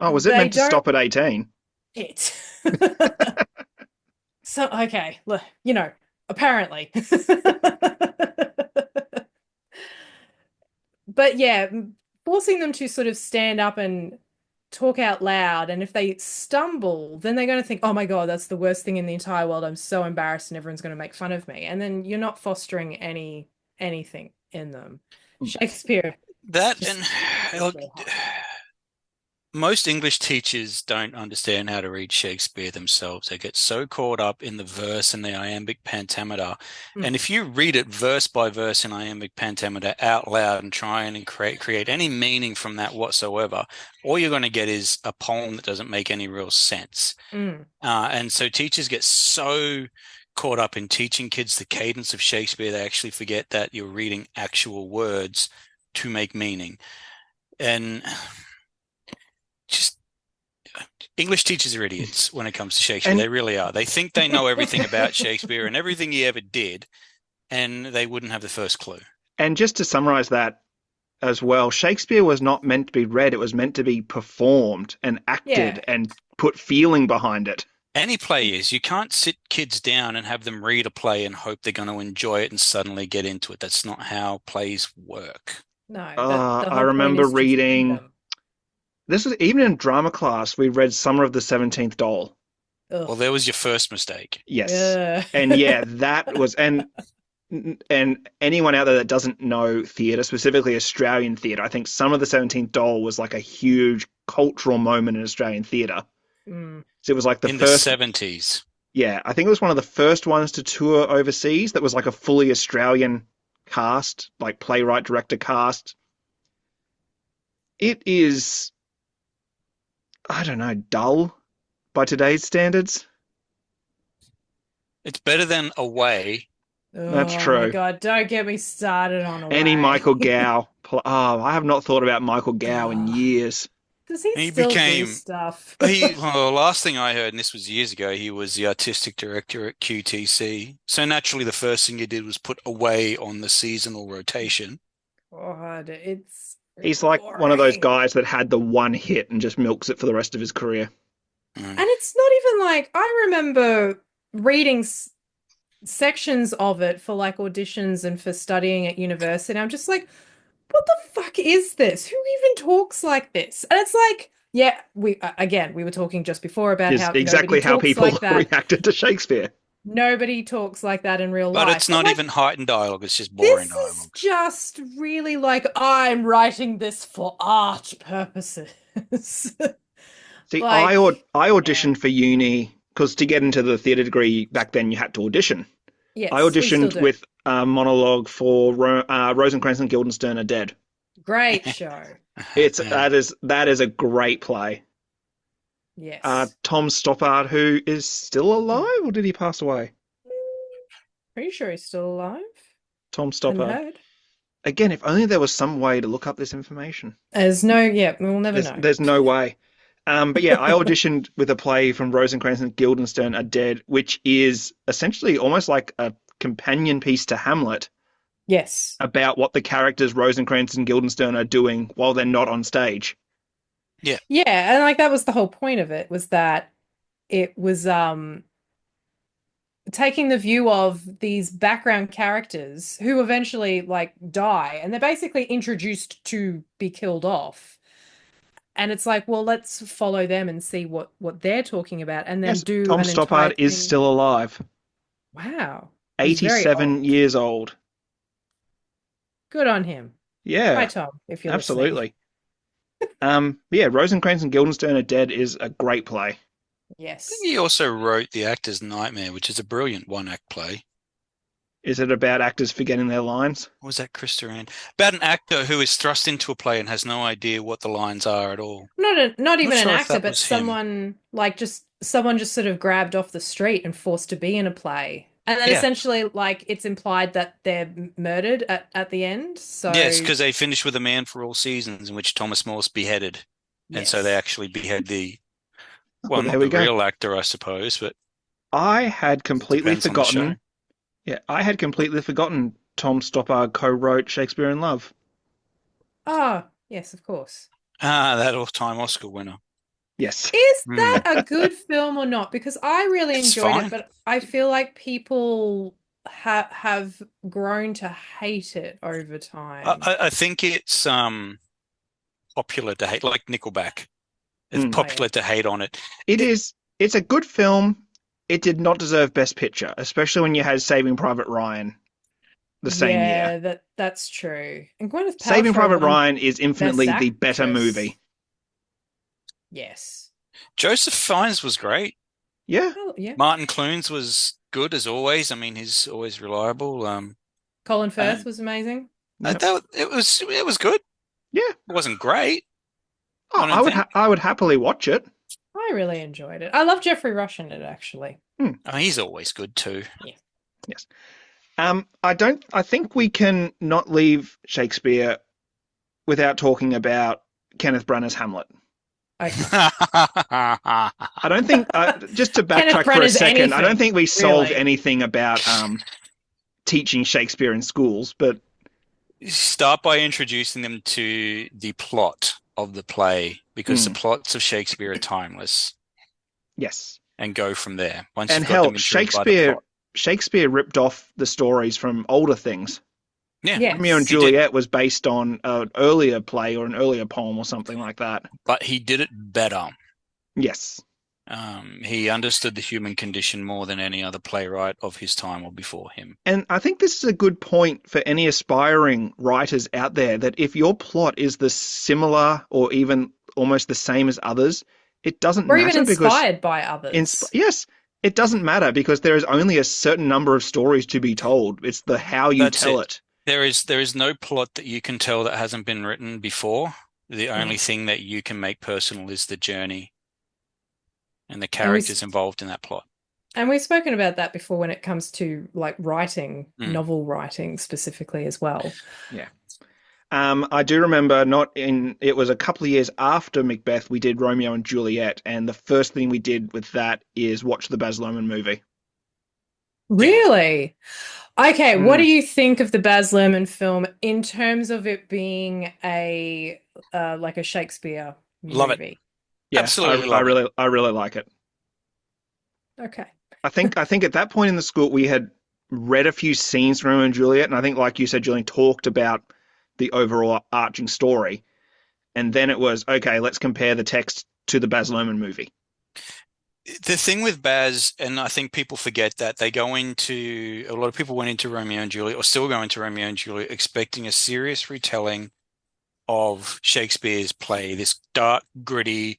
Oh, was it they meant to don't stop at 18? it. So okay, look, apparently. But yeah, forcing them to sort of stand up and talk out loud. And if they stumble, then they're going to think, oh my God, that's the worst thing in the entire world. I'm so embarrassed and everyone's going to make fun of me. And then you're not fostering anything in them. Shakespeare that, just and is very hard. most English teachers don't understand how to read Shakespeare themselves. They get so caught up in the verse and the iambic pentameter. Mm, And if you read it verse by verse in iambic pentameter out loud and try and create any meaning from that whatsoever, all you're going to get is a poem that doesn't make any real sense. mm, And so teachers get so caught up in teaching kids the cadence of Shakespeare, they actually forget that you're reading actual words to make meaning. And just English teachers are idiots when it comes to Shakespeare. And They really are. They think they know everything about Shakespeare and everything he ever did, and they wouldn't have the first clue. and just to summarize that as well, Shakespeare was not meant to be read, it was meant to be performed and acted yeah. and put feeling behind it. Any play is. You can't sit kids down and have them read a play and hope they're going to enjoy it and suddenly get into it. That's not how plays work. No, that the I whole point remember is to feed reading them. this was even in drama class, we read Summer of the 17th Doll. Ugh. Well, there was your first mistake. Yes. Ugh. And yeah, that was and anyone out there that doesn't know theatre, specifically Australian theatre, I think Summer of the 17th Doll was like a huge cultural moment in Australian theatre. Mm, So it was like the In the first, 70s. yeah, I think it was one of the first ones to tour overseas that was like a fully Australian cast, like playwright, director cast. It is, I don't know, dull by today's standards. It's better than Away. That's oh my true. God, don't get me started on Any Away. Michael Gow. Oh, I have not thought about Michael Gow in Oh, years. does he He still do became stuff? well, the last thing I heard, and this was years ago, he was the artistic director at QTC. So naturally, the first thing he did was put Away on the seasonal rotation. God, it's He's really like one of those boring. guys that had the one hit and just milks it for the rest of his career. Mm. And it's not even like I remember reading sections of it for like auditions and for studying at university. I'm just like, what the fuck is this? Who even talks like this? And it's like, yeah, we again, we were talking just before about Is how nobody exactly how talks people like that. reacted to Shakespeare. Nobody talks like that in real But life. it's But not like even heightened dialogue, it's just boring this is dialogue. just really like I'm writing this for art purposes. See, Like, I yeah. auditioned for uni because to get into the theatre degree back then you had to audition. I Yes, we still auditioned do. with a monologue for Rosencrantz and Guildenstern are Dead. Great show. It's Yeah. that is a great play. Yes. Tom Stoppard, who is still alive, or did he pass away? Pretty sure he's still alive. Tom Hadn't Stoppard. heard. Again, if only there was some way to look up this information. There's no, yeah, we'll never know. There's no way. But yeah, I auditioned with a play from Rosencrantz and Guildenstern Are Dead, which is essentially almost like a companion piece to Hamlet Yes. about what the characters Rosencrantz and Guildenstern are doing while they're not on stage. Yeah. Yeah, and like that was the whole point of it was that it was taking the view of these background characters who eventually like die and they're basically introduced to be killed off. And it's like, well, let's follow them and see what they're talking about and then Yes, do Tom an entire Stoppard is thing. still alive, Wow. He's very 87 old. years old. Good on him. Hi, Yeah, Tom, if you're listening. absolutely. Yeah, Rosencrantz and Guildenstern Are Dead is a great play. I think Yes. he also wrote The Actor's Nightmare, which is a brilliant one-act play. Is it about actors forgetting their lines? Or was that Chris Duran? About an actor who is thrust into a play and has no idea what the lines are at all. Not I'm not even an sure if actor, that but was him. someone just sort of grabbed off the street and forced to be in a play. And then Yeah. essentially like it's implied that they're murdered at the end. Yes, So because they finished with A Man for All Seasons, in which Thomas Morse beheaded. And so they yes. actually behead Well, well, there not we the go. real actor, I suppose, but I had it completely depends on the show. forgotten. Yeah, I had completely forgotten Tom Stoppard co-wrote Shakespeare in Love. Oh, yes, of course. Ah, that all-time Oscar winner. Yes. Is Hmm. that a good film or not? Because I really It's enjoyed it, fine. but I feel like people have grown to hate it over time. I think it's popular to hate, like Nickelback. It's Mm. Oh yeah. popular to hate on it. It It is. It's a good film. It did not deserve Best Picture, especially when you had Saving Private Ryan the same year. Yeah, that's true. And Gwyneth Saving Paltrow Private won Ryan is Best infinitely the better Actress. movie. Yes. Joseph Fiennes was great. Yeah. Oh, yeah. Martin Clunes was good as always. I mean, he's always reliable. Colin Firth And was amazing. Yep. it was good. Yeah. It wasn't great, Oh, I don't think. I would happily watch it. I really enjoyed it. I love Jeffrey Rush in it, actually. Hmm. I mean, he's always good too. Yeah. Yes. I don't. I think we can not leave Shakespeare without talking about Kenneth Branagh's Hamlet. Okay. I don't think. Just to Kenneth backtrack for a Branagh's second, I don't anything, think we solved really. anything about teaching Shakespeare in schools. But Start by introducing them to the plot of the play because the mm, plots of Shakespeare are timeless yes, and go from there. Once and you've got hell, them intrigued by the plot. Shakespeare ripped off the stories from older things. Yeah, Romeo and Yes. he did. Juliet was based on an earlier play or an earlier poem or something like that. But he did it better. Yes. He understood the human condition more than any other playwright of his time or before him. And I think this is a good point for any aspiring writers out there that if your plot is the similar or even almost the same as others, it doesn't Or even matter because inspired by others. yes, it doesn't matter because there is only a certain number of stories to be told. It's the how you That's tell it. it. There is no plot that you can tell that hasn't been written before. The only Mm. thing that you can make personal is the journey and the And we characters involved in that plot. and we've spoken about that before when it comes to like writing, Mm. novel writing specifically as well. Yeah. I do remember it was a couple of years after Macbeth, we did Romeo and Juliet, and the first thing we did with that is watch the Baz Luhrmann movie. Really? Okay, what do Mm, you think of the Baz Luhrmann film in terms of it being a like a Shakespeare Love it. movie? yeah, Absolutely love it. I really like it. Okay. I think at that point in the school we had read a few scenes from Romeo and Juliet, and I think, like you said, Julian talked about the overall arching story, and then it was okay. Let's compare the text to the Baz Luhrmann movie. The thing with Baz, and I think people forget that a lot of people went into Romeo and Juliet, or still go into Romeo and Juliet, expecting a serious retelling of Shakespeare's play, this dark, gritty,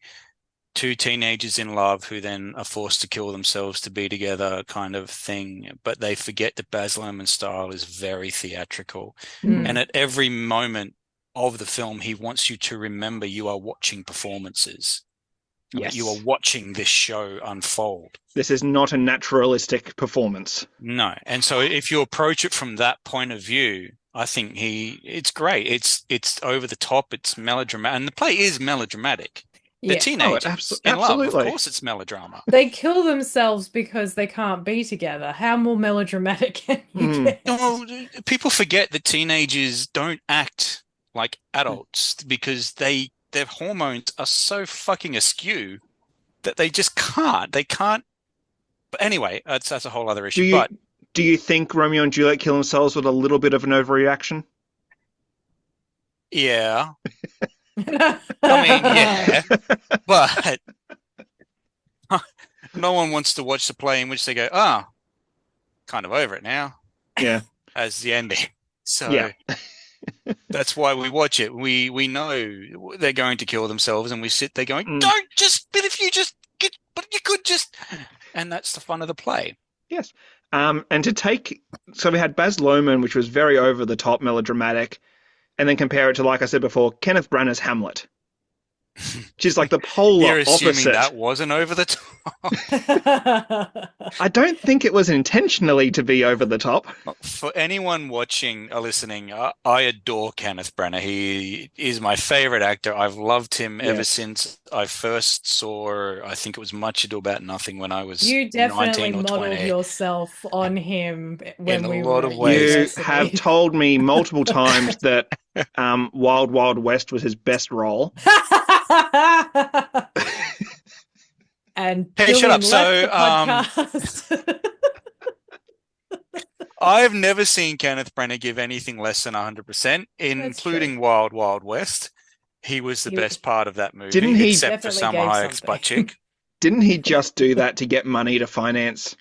two teenagers in love who then are forced to kill themselves to be together kind of thing. But they forget that Baz Luhrmann's style is very theatrical. Mm. And at every moment of the film, he wants you to remember you are watching performances. Yes, You are watching this show unfold. this is not a naturalistic performance. No. And so if you approach it from that point of view, I think it's great. It's over the top, it's melodramatic, and the play is melodramatic. They're Yeah. Oh, teenagers in love. Of absolutely. course, it's melodrama. They kill themselves because they can't be together. How more melodramatic can you Mm. get? No, people forget that teenagers don't act like adults because their hormones are so fucking askew that they just can't. They can't. But anyway, that's a whole other Do issue. you But do you think Romeo and Juliet kill themselves with a little bit of an overreaction? yeah, I mean, yeah, but no one wants to watch the play in which they go, ah, kind of over it now, Yeah, as the ending. yeah. So that's why we watch it. We know they're going to kill themselves, and we sit there going, Mm. "Don't just." But if you just get, but you could just, and that's the fun of the play. Yes. And to take, so we had Baz Luhrmann, which was very over the top, melodramatic, and then compare it to, like I said before, Kenneth Branagh's Hamlet, which is like the polar You're assuming opposite. that wasn't over the top. I don't think it was intentionally to be over the top. For anyone watching or listening, I adore Kenneth Branagh. He is my favorite actor. I've loved him ever Yes. since I first saw, I think it was Much Ado About Nothing when I was You definitely 19 or modeled 20. yourself on him In when a we were lot of at ways. You have university. told me multiple times that Wild Wild West was his best role. And Hey, shut Julian up. left So, the podcast. I've never seen Kenneth Branagh give anything less than 100%, That's true. including Wild Wild West. He was the He, best part of that Didn't movie, he he except for definitely Summer gave Hayek's something. butt cheek. didn't he just do that to get money to finance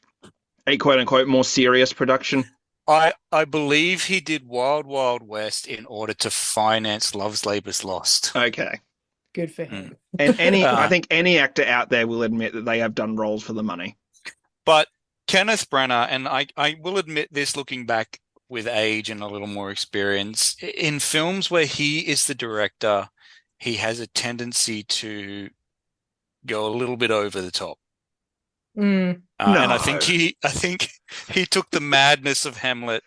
a quote unquote more serious production? I believe he did Wild Wild West in order to finance Love's Labour's Lost. Okay. Good for Mm. him. And I think any actor out there will admit that they have done roles for the money. But Kenneth Branagh, and I will admit this looking back with age and a little more experience, in films where he is the director, he has a tendency to go a little bit over the top. Mm. And No. I think he took the madness of Hamlet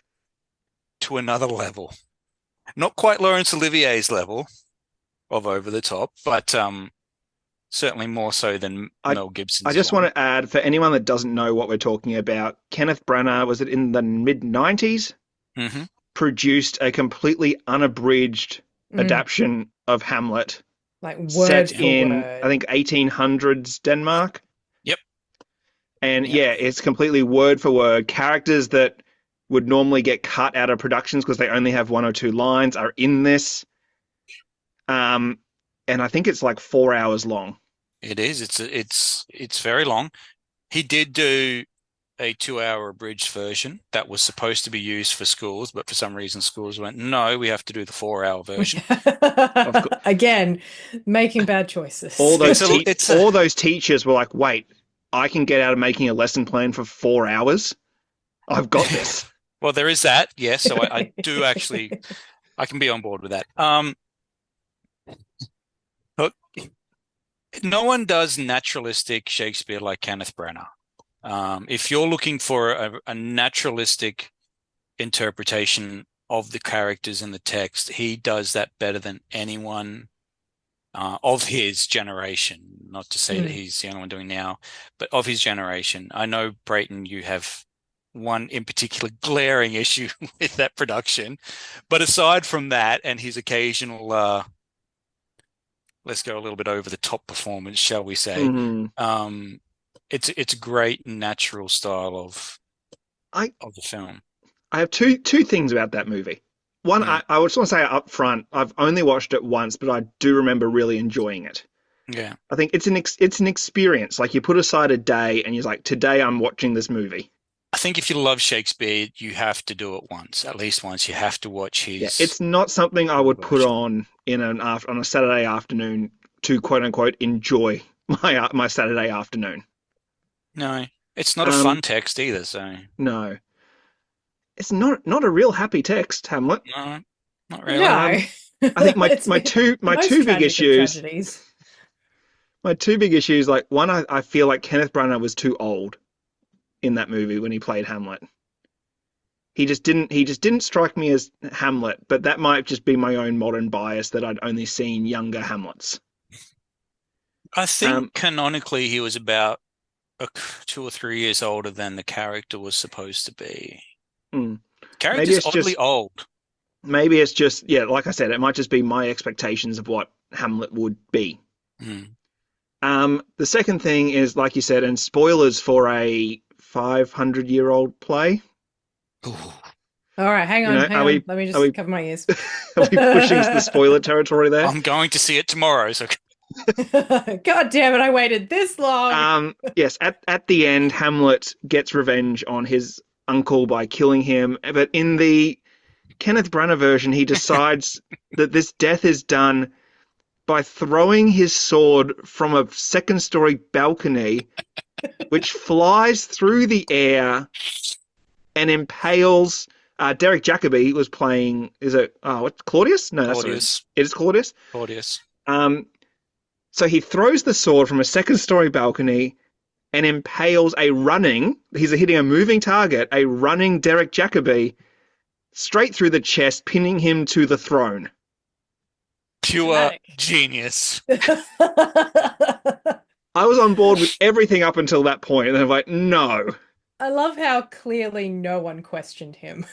to another level. Not quite Laurence Olivier's level of over the top, but certainly more so than I Mel I Gibson's just want one. to add for anyone that doesn't know what we're talking about, Kenneth Branagh, was it in the mid 90s? Mm-hmm. Produced a completely unabridged Mm. adaptation of Hamlet Like set word for in, I word. think, 1800s Denmark. Yep. And Yep. yeah, it's completely word for word. Characters that would normally get cut out of productions because they only have one or two lines are in this. Um, and I think it's like 4 hours long. It is. It's very long. He did do a 2 hour abridged version that was supposed to be used for schools, but for some reason schools went, no, we have to do the 4 hour version. Of course, Again, making bad all choices. those It's a all those teachers were like, "Wait, I can get out of making a lesson plan for 4 hours. I've got this." well, there is that, yes. So I do actually I can be on board with that. Look, no one does naturalistic Shakespeare like Kenneth Branagh. If you're looking for a naturalistic interpretation of the characters in the text, he does that better than anyone of his generation. Not to say that Mm. he's the only one doing now, but of his generation. I know, Brayton, you have one in particular glaring issue with that production. But aside from that and his occasional, let's go a little bit over the top performance, shall we say, Mm. it's a great natural style I of the film. I have two things about that movie. One, Yeah. I just want to say up front, I've only watched it once, but I do remember really enjoying it. Yeah. I think it's an experience. Like you put aside a day and you're like, today I'm watching this movie. I think if you love Shakespeare, you have to do it once, at least once. You have to watch Yeah, his it's not something I full would put version. on on a Saturday afternoon to quote unquote enjoy my Saturday afternoon. No, it's not a Um, fun text either. So no, it's not a real happy text, Hamlet. no, not really. No. Um, I think It's the my most two big tragic of issues tragedies. my two big issues like one I feel like Kenneth Branagh was too old in that movie when he played Hamlet. He just didn't strike me as Hamlet, but that might just be my own modern bias that I'd only seen younger Hamlets. I think Um, canonically he was about 2 or 3 years older than the character was supposed to be. mm, maybe Character's it's oddly just old. maybe it's just yeah, like I said, it might just be my expectations of what Hamlet would be. Hmm. The second thing is, like you said, and spoilers for a 500-year-old play. Ooh. All right, hang You on, know, hang on. Let me are just we cover my ears. are we pushing the spoiler territory there? I'm going to see it tomorrow, so God damn it, I waited this long. Yes, at the end, Hamlet gets revenge on his uncle by killing him, but in the Kenneth Branagh version, he decides that this death is done by throwing his sword from a second-story balcony, which flies through the air and impales. Derek Jacobi was playing. Is it? Oh, what? Claudius? No, that's not it. Claudius. It is Claudius. Claudius. Um, so he throws the sword from a second-story balcony and impales a running. He's hitting a moving target, a running Derek Jacobi, straight through the chest, pinning him to the throne. Pure Dramatic. genius. I was on board with everything up until that point, and then I'm like, no. I love how clearly no one questioned him.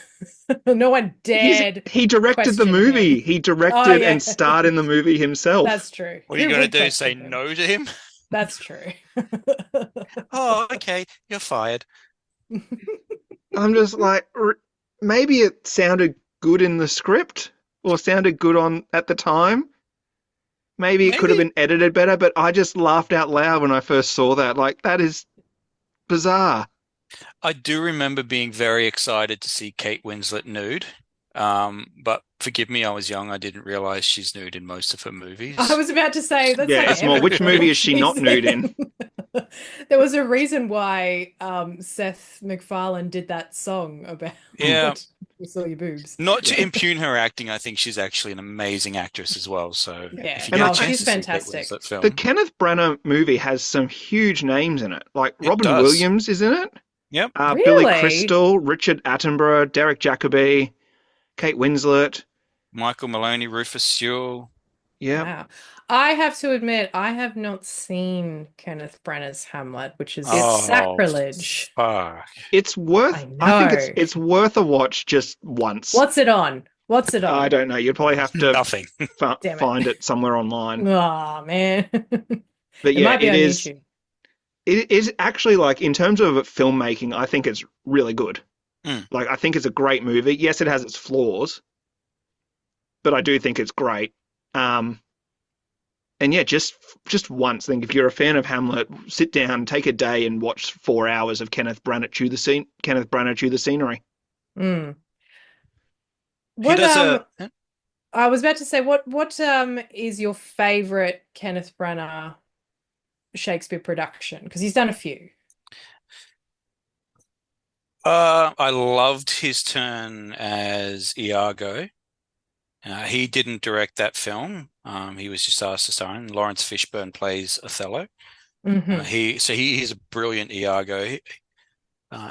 No one He's dared he directed the question movie. him. He Oh, directed and yeah. starred in the movie himself. That's true. What are you Who going to would do? Say question him? no to him? That's true. Oh, okay. You're fired. I'm just like, maybe it sounded good in the script or sounded good on at the time. Maybe it could have Maybe. been edited better, but I just laughed out loud when I first saw that. Like, that is bizarre. I do remember being very excited to see Kate Winslet nude. But forgive me, I was young. I didn't realize she's nude in most of her I movies. was about to say that's Yeah, like it's more, every which movie film is she not she's nude in? in. There was a reason why Seth MacFarlane did that song about Hmm. Yeah, what you saw your boobs. not Yeah. to impugn her acting, I think she's actually an amazing actress as well. So if Yeah, you And get a oh, chance she's to see Kate fantastic. Winslet the film, Kenneth Branagh movie has some huge names in it. Like it Robin does. Williams is in it. Yep. Billy Really? Crystal, Richard Attenborough, Derek Jacobi, Kate Winslet. Michael Maloney, Rufus Sewell. Yeah. Wow. I have to admit, I have not seen Kenneth Branagh's Hamlet, which is It's Oh, sacrilege. fuck. it's worth I I think it's know. it's worth a watch just once. What's it on? What's it I on? don't know. You'd probably have to Nothing. Damn it. find it somewhere online. Oh, man. But It yeah, might be on YouTube. it is actually like in terms of filmmaking, I think it's really good. Mm. Like I think it's a great movie. Yes, it has its flaws, but I do think it's great. Um, and yeah, just once. I think if you're a fan of Hamlet, sit down, take a day, and watch 4 hours of Kenneth Branagh chew the scenery. Mm. He What does a I was about to say what is your favorite Kenneth Branagh Shakespeare production? Because he's done a few. I loved his turn as Iago. He didn't direct that film. He was just asked to star in. Lawrence Fishburne plays Othello. Hmm. He's a brilliant Iago.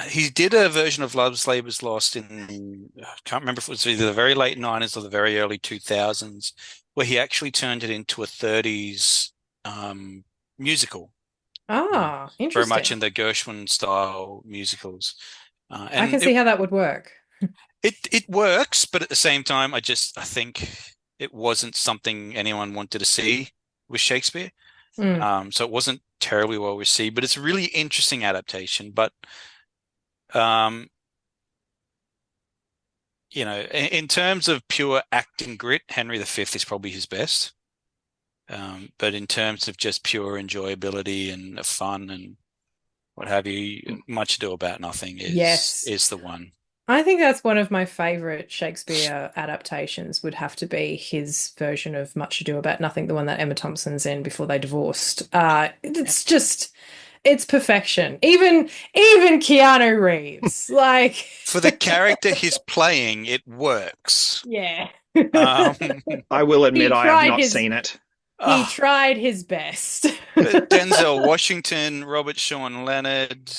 He did a version of Love's Labour's Lost in I can't remember if it was either the very late 90s or the very early 2000s, where he actually turned it into a 30s musical, Ah, very much interesting. in the Gershwin style musicals. I can And see how that would work. it works, but at the same time, I think it wasn't something anyone wanted to see with Shakespeare. Mm. So it wasn't terribly well received, but it's a really interesting adaptation. But um, in terms of pure acting grit, Henry V is probably his best. But in terms of just pure enjoyability and fun and what have you, Much Ado About Nothing is Yes. is the one. I think that's one of my favorite Shakespeare adaptations would have to be his version of Much Ado About Nothing, the one that Emma Thompson's in before they divorced. It's just it's perfection. Even Keanu Reeves. Like For the character he's playing, it works. yeah. Um, I will admit He I have tried not his seen it. He Oh, tried his best. Denzel Washington, Robert Sean Leonard,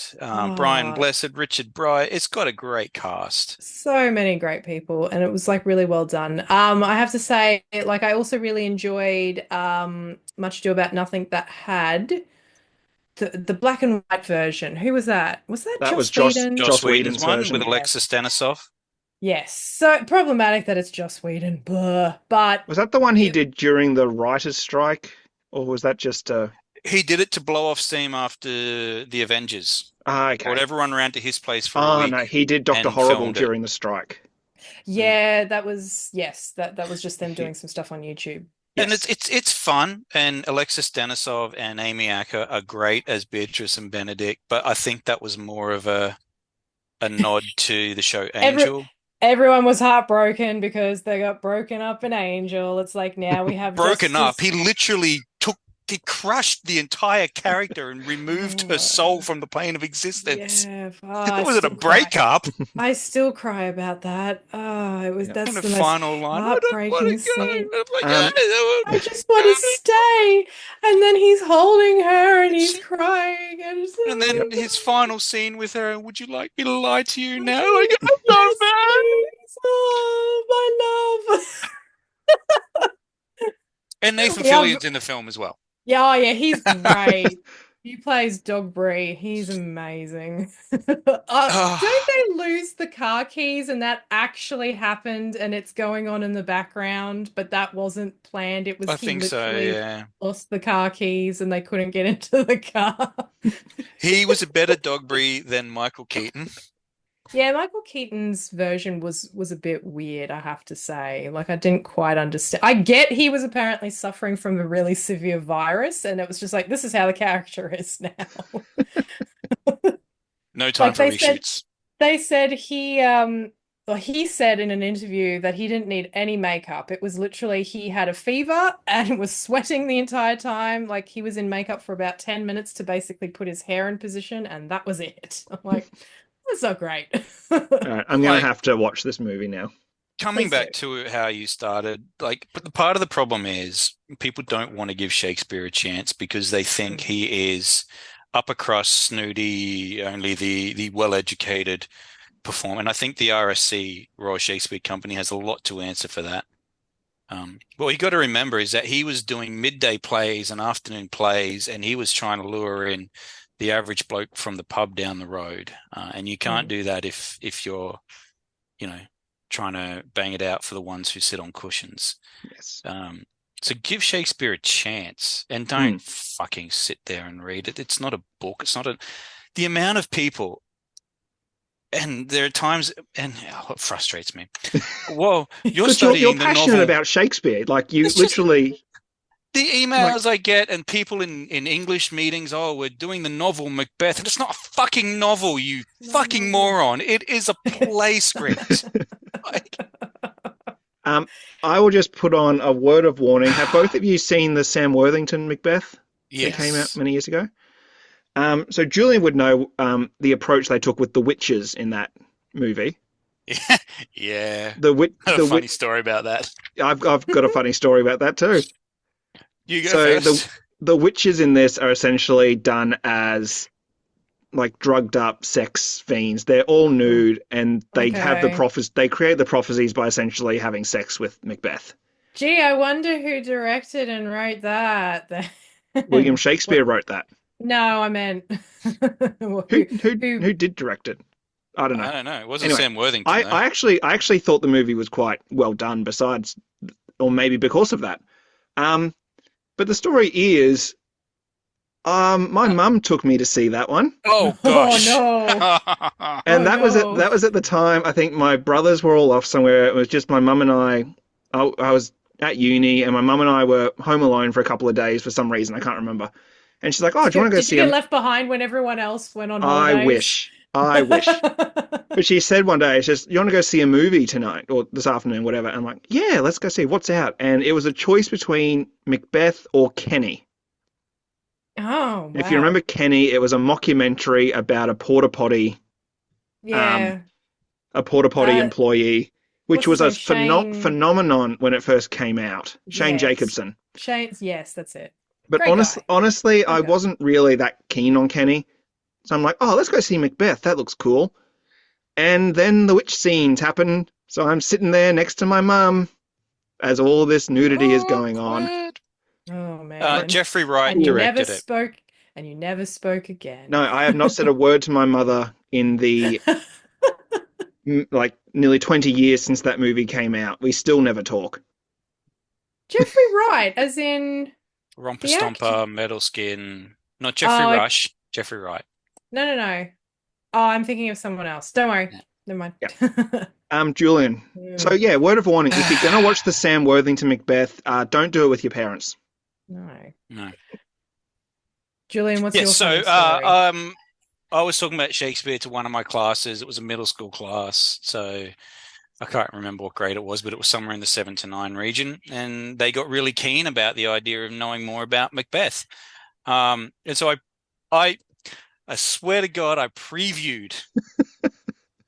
Brian Oh, Blessed, Richard Bright. It's got a great cast. so many great people, and it was like really well done. I have to say, like I also really enjoyed Much Ado About Nothing that had the black and white version. Who was that? Was that That was Joss Whedon? Joss Joss Whedon's Whedon's one with version. Yeah. Alexa Stanisoff. Yes. So problematic that it's Joss Whedon, blah. But Was that the one he it, did during the writers' strike, or was that just He did it to blow off steam after the Avengers. okay? Brought everyone around to his place for a Oh week no, he did Doctor and Horrible filmed it. during the strike. Mm. yeah, that was yes, that was just them He, doing some stuff on YouTube. And it's yes. it's it's fun. And Alexis Denisov and Amy Acker are great as Beatrice and Benedict, but I think that was more of a nod to the show Every Angel. Everyone was heartbroken because they got broken up in Angel. It's like now we have Broken up. Justice. He literally he crushed the entire character and removed her soul Oh, from the plane of existence. yeah, oh, That I wasn't a still cry. breakup. I still cry about that. Oh, Yeah. And that's the the most final line, I don't want heartbreaking to go. scene. I'm like, Um, I just want to stay. And then he's holding her and he's crying. And it's and yep. then his final scene with her, would you like me to lie to you like, now? Like, I'm so yes, bad. please. Oh, my love. And Nathan Yeah, Fillion's in the film as well. yeah, oh, yeah, he's great. He plays Dog Brie. He's amazing. Don't Oh, they lose the car keys and that actually happened and it's going on in the background, but that wasn't planned. It was I he think so, literally yeah. lost the car keys and they couldn't get into the car. He was a better Dogberry than Michael Keaton. Yeah, Michael Keaton's version was a bit weird, I have to say. Like I didn't quite understand. I get he was apparently suffering from a really severe virus, and it was just like this is how the character is now. No time Like for reshoots. they said well, he said in an interview that he didn't need any makeup. It was literally he had a fever and was sweating the entire time. Like he was in makeup for about 10 minutes to basically put his hair in position, and that was it. I'm like, that's not great. All right, I'm gonna Like, have to watch this movie now. coming Please do. back to how you started, like, but the part of the problem is people don't want to give Shakespeare a chance because they think Mm. he is upper crust, snooty, only the well-educated performer. And I think the RSC, Royal Shakespeare Company, has a lot to answer for that. What you got to remember is that he was doing midday plays and afternoon plays, and he was trying to lure in the average bloke from the pub down the road. And you can't Mm. do that if you're, you know, trying to bang it out for the ones who sit on cushions. Yes. So give Shakespeare a chance and don't fucking sit there and read it. It's not a book. It's not the amount of people. And there are times, and it frustrates me. Well, you're Because you're studying the passionate novel. about Shakespeare. Like you It's just literally the like emails I get and people in English meetings. Oh, we're doing the novel Macbeth. And it's not a fucking novel, you No, fucking no. moron. It is a play script. Like, um I will just put on a word of warning. Have both of you seen the Sam Worthington Macbeth that came out yes. many years ago? So Julian would know the approach they took with the witches in that movie. Yeah. The wit, A the funny wit. story about that. I've got a funny story about that too. You go So first. the witches in this are essentially done as like drugged up sex fiends. They're all Oh, nude and they have the okay. they create the prophecies by essentially having sex with Macbeth. Gee, I wonder who directed and wrote that William then. Shakespeare What? wrote that. No, I meant Who who who who who did direct it? I don't know. I don't know. It wasn't Anyway, Sam Worthington I, though. I actually thought the movie was quite well done besides or maybe because of that. Um but the story is my Uh, mum took me to see that one. oh Oh gosh. no. And Oh that no. was at the time I think my brothers were all off somewhere. It was just my mum and I was at uni and my mum and I were home alone for a couple of days for some reason I can't remember. And she's like, "Oh, do you want to go Did you see get him?" left behind when everyone else went on I holidays? wish. I wish. But she said one day, "It's just you want to go see a movie tonight or this afternoon, whatever." And I'm like, "Yeah, let's go see what's out." And it was a choice between Macbeth or Kenny. Oh, If you wow. remember Kenny, it was a mockumentary about um Yeah. a porta potty That employee. which What's was his a name? Shane. phenomenon when it first came out. Shane Yes. Jacobson. Shane's. Yes, that's it. But Great guy. honestly, I Great guy. wasn't really that keen on Kenny. So I'm like, oh, let's go see Macbeth. That looks cool. And then the witch scenes happen. So I'm sitting there next to my mum as all this nudity is going on. Awkward. Oh man. Jeffrey Wright And you never directed it. spoke. And you never spoke again. No, I have not said a word to my mother in the like nearly 20 years since that movie came out. We still never talk. Jeffrey Wright, as in Romper the actor. Stomper, Metal Skin. Not Jeffrey Oh, Rush, Jeffrey Wright. no. Oh, I'm thinking of someone else. Don't worry. Yeah. Never mind. Julian. So yeah, word of warning: if you're gonna watch the Sam Worthington Macbeth, don't do it with your parents. No. Julian, what's Yeah, your so funny story? I was talking about Shakespeare to one of my classes. It was a middle school class, so I can't remember what grade it was, but it was somewhere in the 7 to 9 region, and they got really keen about the idea of knowing more about Macbeth. And so I swear to God, I previewed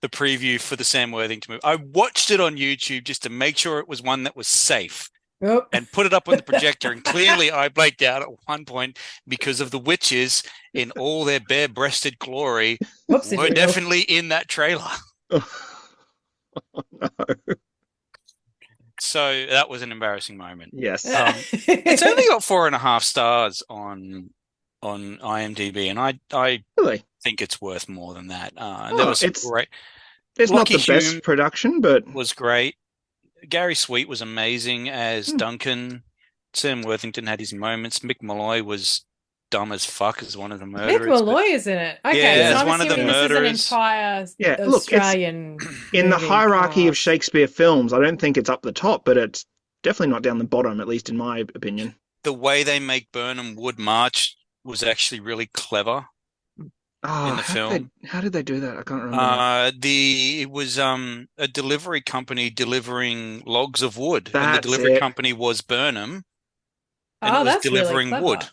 the preview for the Sam Worthington movie. I watched it on YouTube just to make sure it was one that was safe. Oh. And put it up on the projector, and clearly I blanked out at one point because of the witches in all their bare-breasted glory were definitely in that trailer. Oh, no. So that was an embarrassing moment. Yes. It's only got 4.5 stars on IMDb, and I really think it's worth more than that. There was great. It's not the best production, but was great. Gary Sweet was amazing as Duncan. Sam Worthington had his moments. Mick Malloy was dumb as fuck as one of the murderers. Mick Malloy is in it. Okay, yeah, so as I'm one of the murderers. This is an entire Australian in the hierarchy of Shakespeare films. I don't think it's up the top, but it's definitely not down the bottom, at least in my opinion. The way they make Burnham Wood march was actually really clever. In the film. How did they do that? I can't remember. It was a delivery company delivering logs of wood, and the delivery company was Burnham, and it was delivering really wood.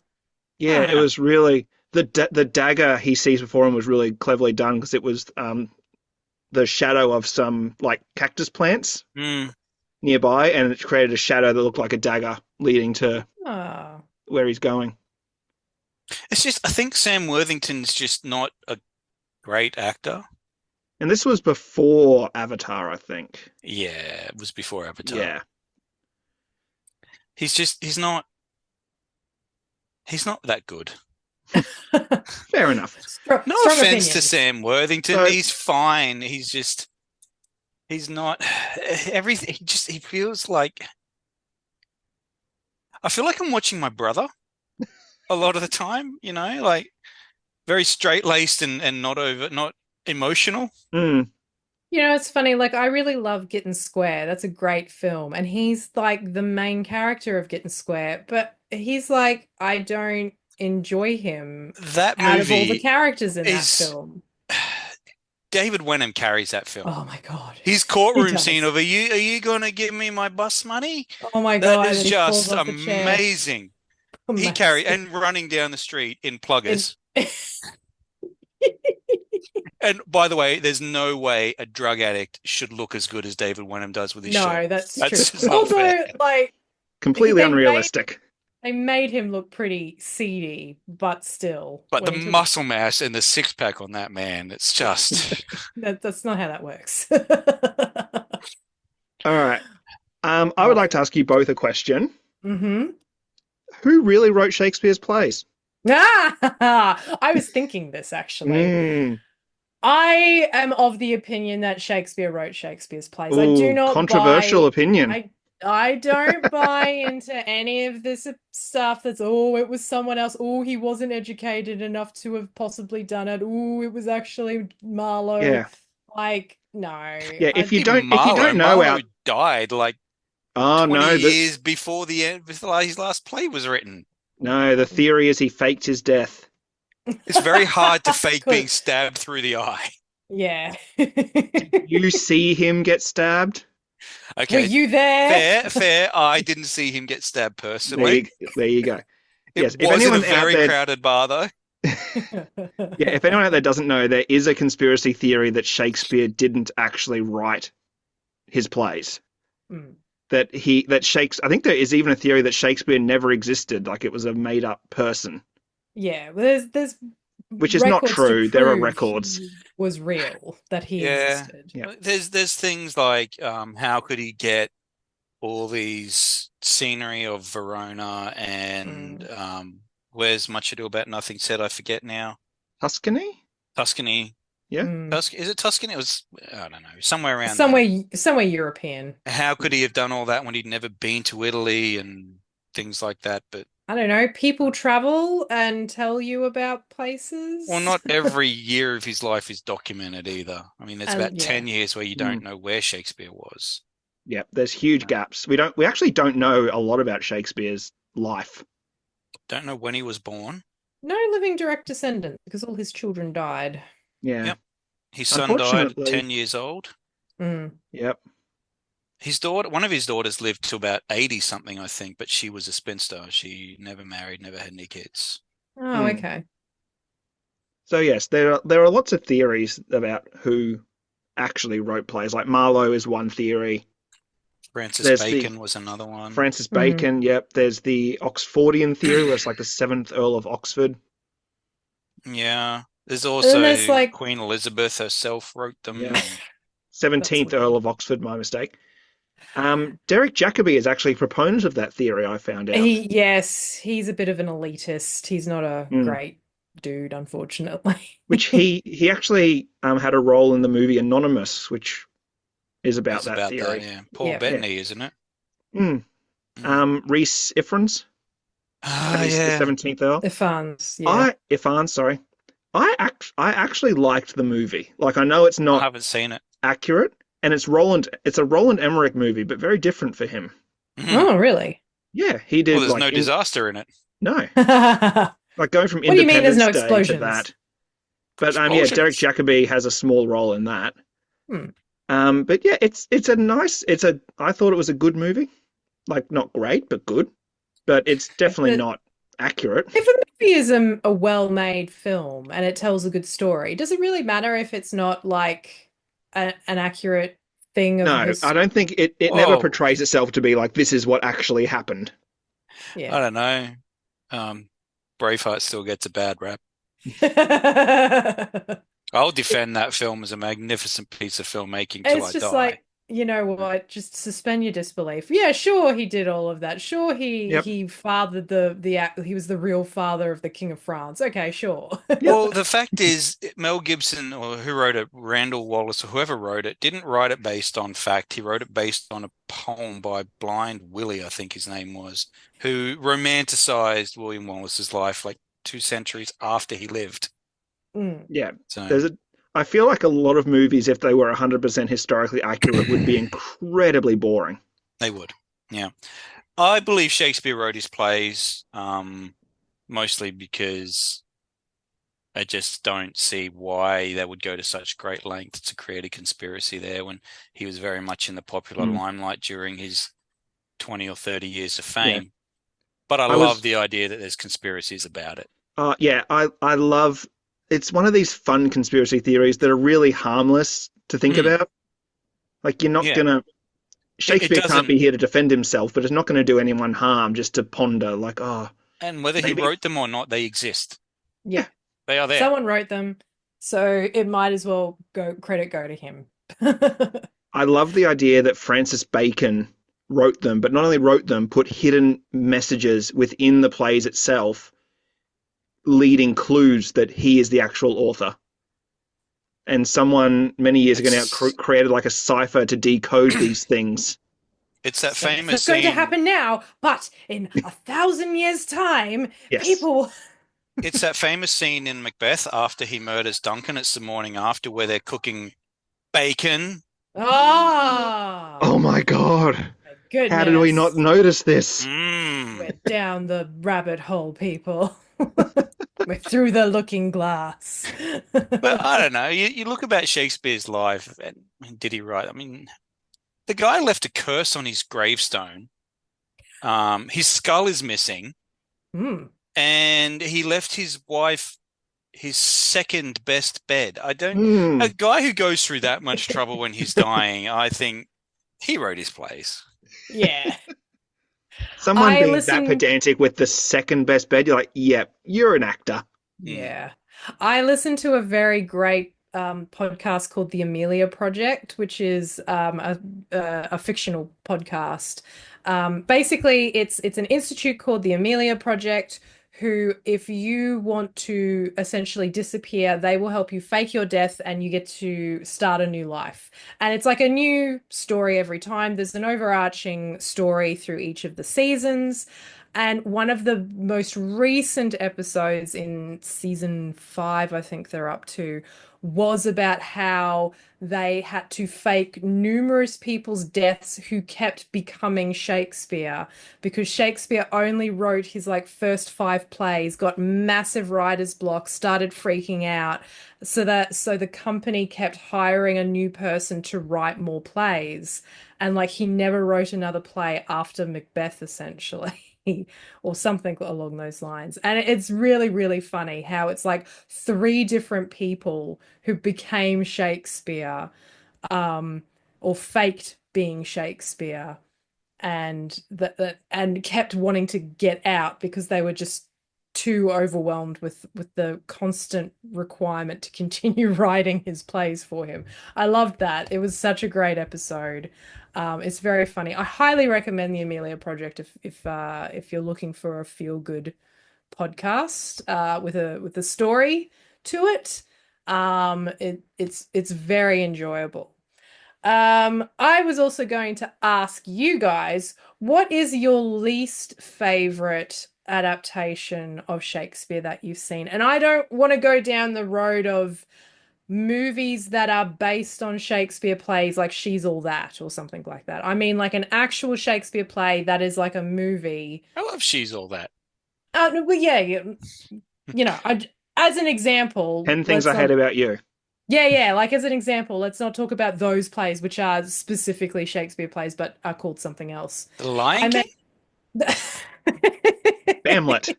Yeah, it was really the dagger he sees before him was really cleverly done because it was the shadow of some like cactus plants nearby, and it created a shadow that looked like a dagger leading to where he's going. It's just, I think Sam Worthington's just not a great actor. And this was before Avatar, I think. Yeah, it was before Avatar. Yeah. He's not that good. Fair enough. No offense to Sam Worthington. He's fine. He's not everything. He feels like, I feel like I'm watching my brother a lot of the time, like very straight-laced and not emotional. It's funny, like I really love Getting Square. That's a great film, and he's like the main character of Getting Square, but he's like, I don't enjoy him out of all the characters in that film. David Wenham carries that film. Oh my God. His courtroom scene of, are you gonna give me my bus money? Oh my God. That is just amazing. He carried, and running down the street in pluggers. And by the way, there's no way a drug addict should look as good as David Wenham does with his shirt. No, that's true. Although, like, completely unrealistic. They made him look pretty seedy, but still. But the muscle mass and the six-pack on that man, it's just... That's not how that works. All right. I would like to ask you both a question. Mm-hmm. Who really wrote Shakespeare's plays? I was thinking this, actually. I am of the opinion that Shakespeare wrote Shakespeare's plays. Ooh, I do not controversial opinion. I don't buy into any of this stuff that's, it was someone else. He wasn't educated enough to have possibly done it. It was actually Marlowe. Yeah. Like, no. Yeah, if you don't know, Marlowe died like 20 years years before his last play was written. No, the theory is he faked his death. It's very hard to fake being stabbed through the eye. Yeah. You see him get stabbed? Okay. Were you there? Fair. I didn't see him get stabbed personally. There you go. Yes, if wasn't a very crowded bar, though. Yeah, if anyone out there doesn't know, there is a conspiracy theory that Shakespeare didn't actually write his plays. Mm. That Shakespeare. I think there is even a theory that Shakespeare never existed, like it was a made up person, Yeah, well, there's which is not records to true. There are prove records. he was real, that he Yeah. existed. Yeah, There's things like how could he get all these scenery of Verona and Mm. where's Much Ado About Nothing said, I forget now. Tuscany. Tuscany. Yeah. Mm. Is it Tuscany? It was, I don't know, somewhere around there. Somewhere European. How could he have done all that when he'd never been to Italy and things like that? But I don't know. People travel and tell you about well, places. not every year of his life is documented either. I mean, there's about And yeah. 10 years where you don't Mm. know where Shakespeare was. Yeah, there's huge gaps. We actually don't know a lot about Shakespeare's life. Don't know when he was born. No living direct descendants because all his children died. Yeah. Yep. His son died at Unfortunately. 10 years old. Mm. Yep. His daughter, one of his daughters lived to about 80 something, I think, but she was a spinster. She never married, never had any kids. Oh, Mm. okay. So yes, there are lots of theories about who actually wrote plays. Like Marlowe is one theory. Francis There's the Bacon was another one. Francis Mm. Bacon. Yep. There's the Oxfordian theory, where it's like the seventh Earl of Oxford. Yeah. There's And then there's also like, Queen Elizabeth herself wrote them. Yeah. And 17th Earl weird. of Oxford. My mistake. Derek Jacobi is actually a proponent of that theory. I found out. Yes, he's a bit of an elitist. He's not a Mm. great dude, unfortunately. Which he actually had a role in the movie Anonymous, which is about it's that about that, theory. yeah. Paul Yeah. Bettany, isn't it? Mm. Mm. Reese Ifrans Ah, as the yeah. 17th Earl. The funds, yeah. Sorry. I actually liked the movie. Like I know it's I not haven't seen it. accurate, and it's a Roland Emmerich movie, but very different for him. Mhm. Oh, really? Yeah, he Well, did there's like no disaster in it. no, What like going from do you mean there's Independence no Day to explosions? that. But yeah, Derek Explosions. Jacobi has a small role in that. Hmm. But yeah, I thought it was a good movie. Like not great, but good. But it's definitely But not accurate. if a movie is a well-made film and it tells a good story, does it really matter if it's not like an accurate thing of No, I history? don't think it never Whoa. portrays itself to be like this is what actually happened. Yeah. I don't know. Braveheart still gets a bad rap. I'll defend that film as a magnificent piece of filmmaking till It's I just die. like, you know what, just suspend your disbelief. Yeah, sure he did all of that. Sure Yep. he fathered the he was the real father of the King of France. Okay, sure. Yep. Well, the fact is, Mel Gibson, or who wrote it, Randall Wallace, or whoever wrote it, didn't write it based on fact. He wrote it based on a poem by Blind Willie, I think his name was, who romanticized William Wallace's life like 2 centuries after he lived. Mm. Yeah. So I feel like a lot of movies, if they were 100% historically accurate, would be incredibly boring. they would. Yeah. I believe Shakespeare wrote his plays, mostly because I just don't see why they would go to such great lengths to create a conspiracy there when he was very much in the popular Mm. limelight during his 20 or 30 years of Yeah. fame. But I I love was the idea that there's conspiracies about it. yeah, I love it's one of these fun conspiracy theories that are really harmless to think Mm, about. Like you're not yeah, gonna it Shakespeare can't doesn't. be here to defend himself, but it's not going to do anyone harm just to ponder, like, oh, And whether he maybe. wrote them or not, they exist. Yeah. Yeah. They are there. Someone wrote them, so it might as well go to him. I love the idea that Francis Bacon wrote them, but not only wrote them, put hidden messages within the plays itself, leading clues that he is the actual author. And someone many years ago now It's created like a cipher to decode these things. it's that So it's famous not going to scene. happen now, but in 1,000 years' time, Yes. people. It's that famous scene in Macbeth after he murders Duncan. It's the morning after where they're cooking bacon. Ah, Oh my God. my How did we not goodness. notice this? Mm. We're down the rabbit hole, people. We're through the looking glass. But I don't know. You look about Shakespeare's life, and did he write? I mean, the guy left a curse on his gravestone. His skull is missing, Hmm. and he left his wife his second best bed. I don't. A Hmm. guy who goes through that much trouble when he's dying, I think He wrote his plays. Yeah. Someone I being that listen. pedantic with the second best bed, you're like, yep, you're an actor. Mm. Yeah. I listen to a very great podcast called The Amelia Project, which is a fictional podcast. Basically, it's an institute called the Amelia Project, who, if you want to essentially disappear, they will help you fake your death and you get to start a new life. And it's like a new story every time. There's an overarching story through each of the seasons. And one of the most recent episodes in season 5, I think they're up to, was about how they had to fake numerous people's deaths who kept becoming Shakespeare because Shakespeare only wrote his like first 5 plays, got massive writer's block, started freaking out. So the company kept hiring a new person to write more plays. And like he never wrote another play after Macbeth, essentially. Or something along those lines. And it's really, really funny how it's like 3 different people who became Shakespeare, um, or faked being Shakespeare, and and kept wanting to get out because they were just too overwhelmed with the constant requirement to continue writing his plays for him. I loved that. It was such a great episode. It's very funny. I highly recommend the Amelia Project if you're looking for a feel good podcast with a story to it. It's very enjoyable. I was also going to ask you guys, what is your least favorite adaptation of Shakespeare that you've seen? And I don't want to go down the road of movies that are based on Shakespeare plays like She's All That or something like that. I mean like an actual Shakespeare play that is like a movie. I love She's All That. No, well, yeah, as an example, 10 Things let's I Hate not. About You. Yeah, yeah. Like as an example, let's not talk about those plays, which are specifically Shakespeare plays, but are called something else. The Lion I King? mean, Hamlet.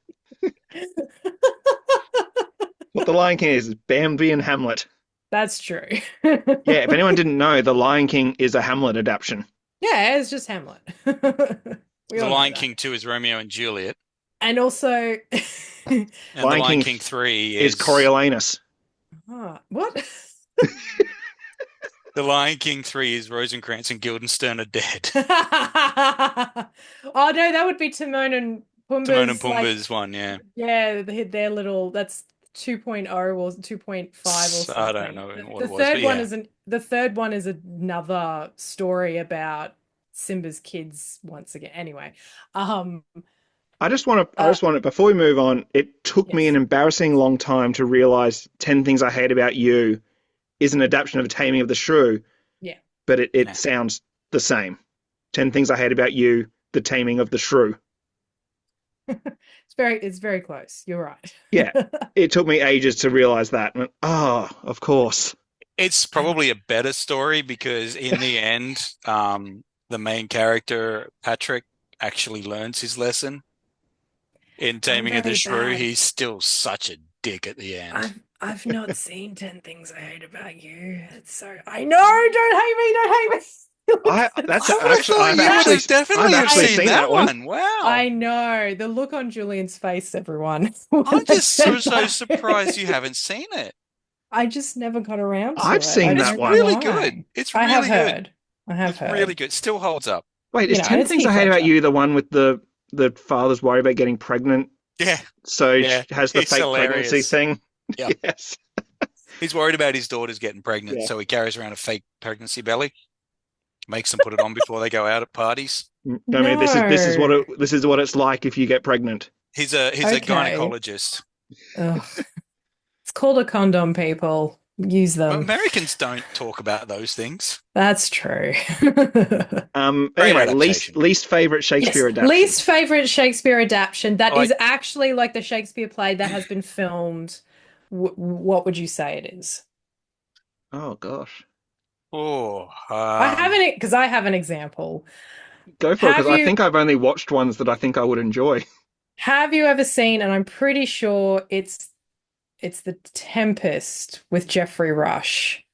What The Lion King is Bambi and Hamlet. that's true. Yeah, if anyone didn't know, The Lion King is a Hamlet adaptation. Yeah, it's just Hamlet. We The all know Lion that. King 2 is Romeo and Juliet. And also, And The Lion Lion King King 3 is is Coriolanus. What? The Lion King 3 is Rosencrantz and Guildenstern are dead. Oh no, that would be Timon and Timon and Pumbaa's like, Pumbaa's one, yeah. yeah, their little, that's 2.0 or 2.5 or I don't something. know what The it was, but third one yeah. isn't the third one is another story about Simba's kids once again. Anyway, um I uh just want to, before we move on, it took me an yes. embarrassing long time to realize 10 Things I Hate About You is an adaptation of Taming of the Shrew, Yeah. but it Yeah. sounds the same. 10 Things I Hate About You, The Taming of the Shrew. It's very close. You're Yeah, right. it took me ages to realize that. Oh, of course. It's I probably a better story because in the end, the main character, Patrick, actually learns his lesson. In I'm Taming of the very Shrew, bad. he's still such a dick at the end. I've not seen 10 Things I Hate About You. It's so I know, don't hate me, don't hate me. I It's that's I would have actually thought you would have I've definitely have actually I seen seen that that one. one. Wow. I know. The look on Julian's face, everyone, when I'm I just said so surprised you that. haven't seen it. I just never got around to I've it. I seen It's that don't know one. really good. why. It's I have really good. heard. I have It's really heard. good. Still holds up. Wait, is And 10 it's Things I Heath Hate About Ledger. You the one with the father's worried about getting pregnant, Yeah, so yeah. she has the It's fake pregnancy hilarious. thing? Yeah. Yes. He's worried about his daughters getting pregnant, Yeah. so he carries around a fake pregnancy belly, makes them put it on before they go out at parties. I mean, No. this is what it's like if you get pregnant. He's a Okay. gynecologist. Ugh. It's called a condom, people. Use them. Americans don't talk about those things. That's true. Great Anyway, adaptation. least favorite Yes. Shakespeare Least adaptation. favorite Shakespeare adaptation that Like, is actually like the Shakespeare play that has been filmed. What would you say it is? Oh gosh, oh, I have an because I have an example. go for it because Have I you think I've only watched ones that I think I would enjoy. have you ever seen, and I'm pretty sure it's The Tempest with Jeffrey Rush.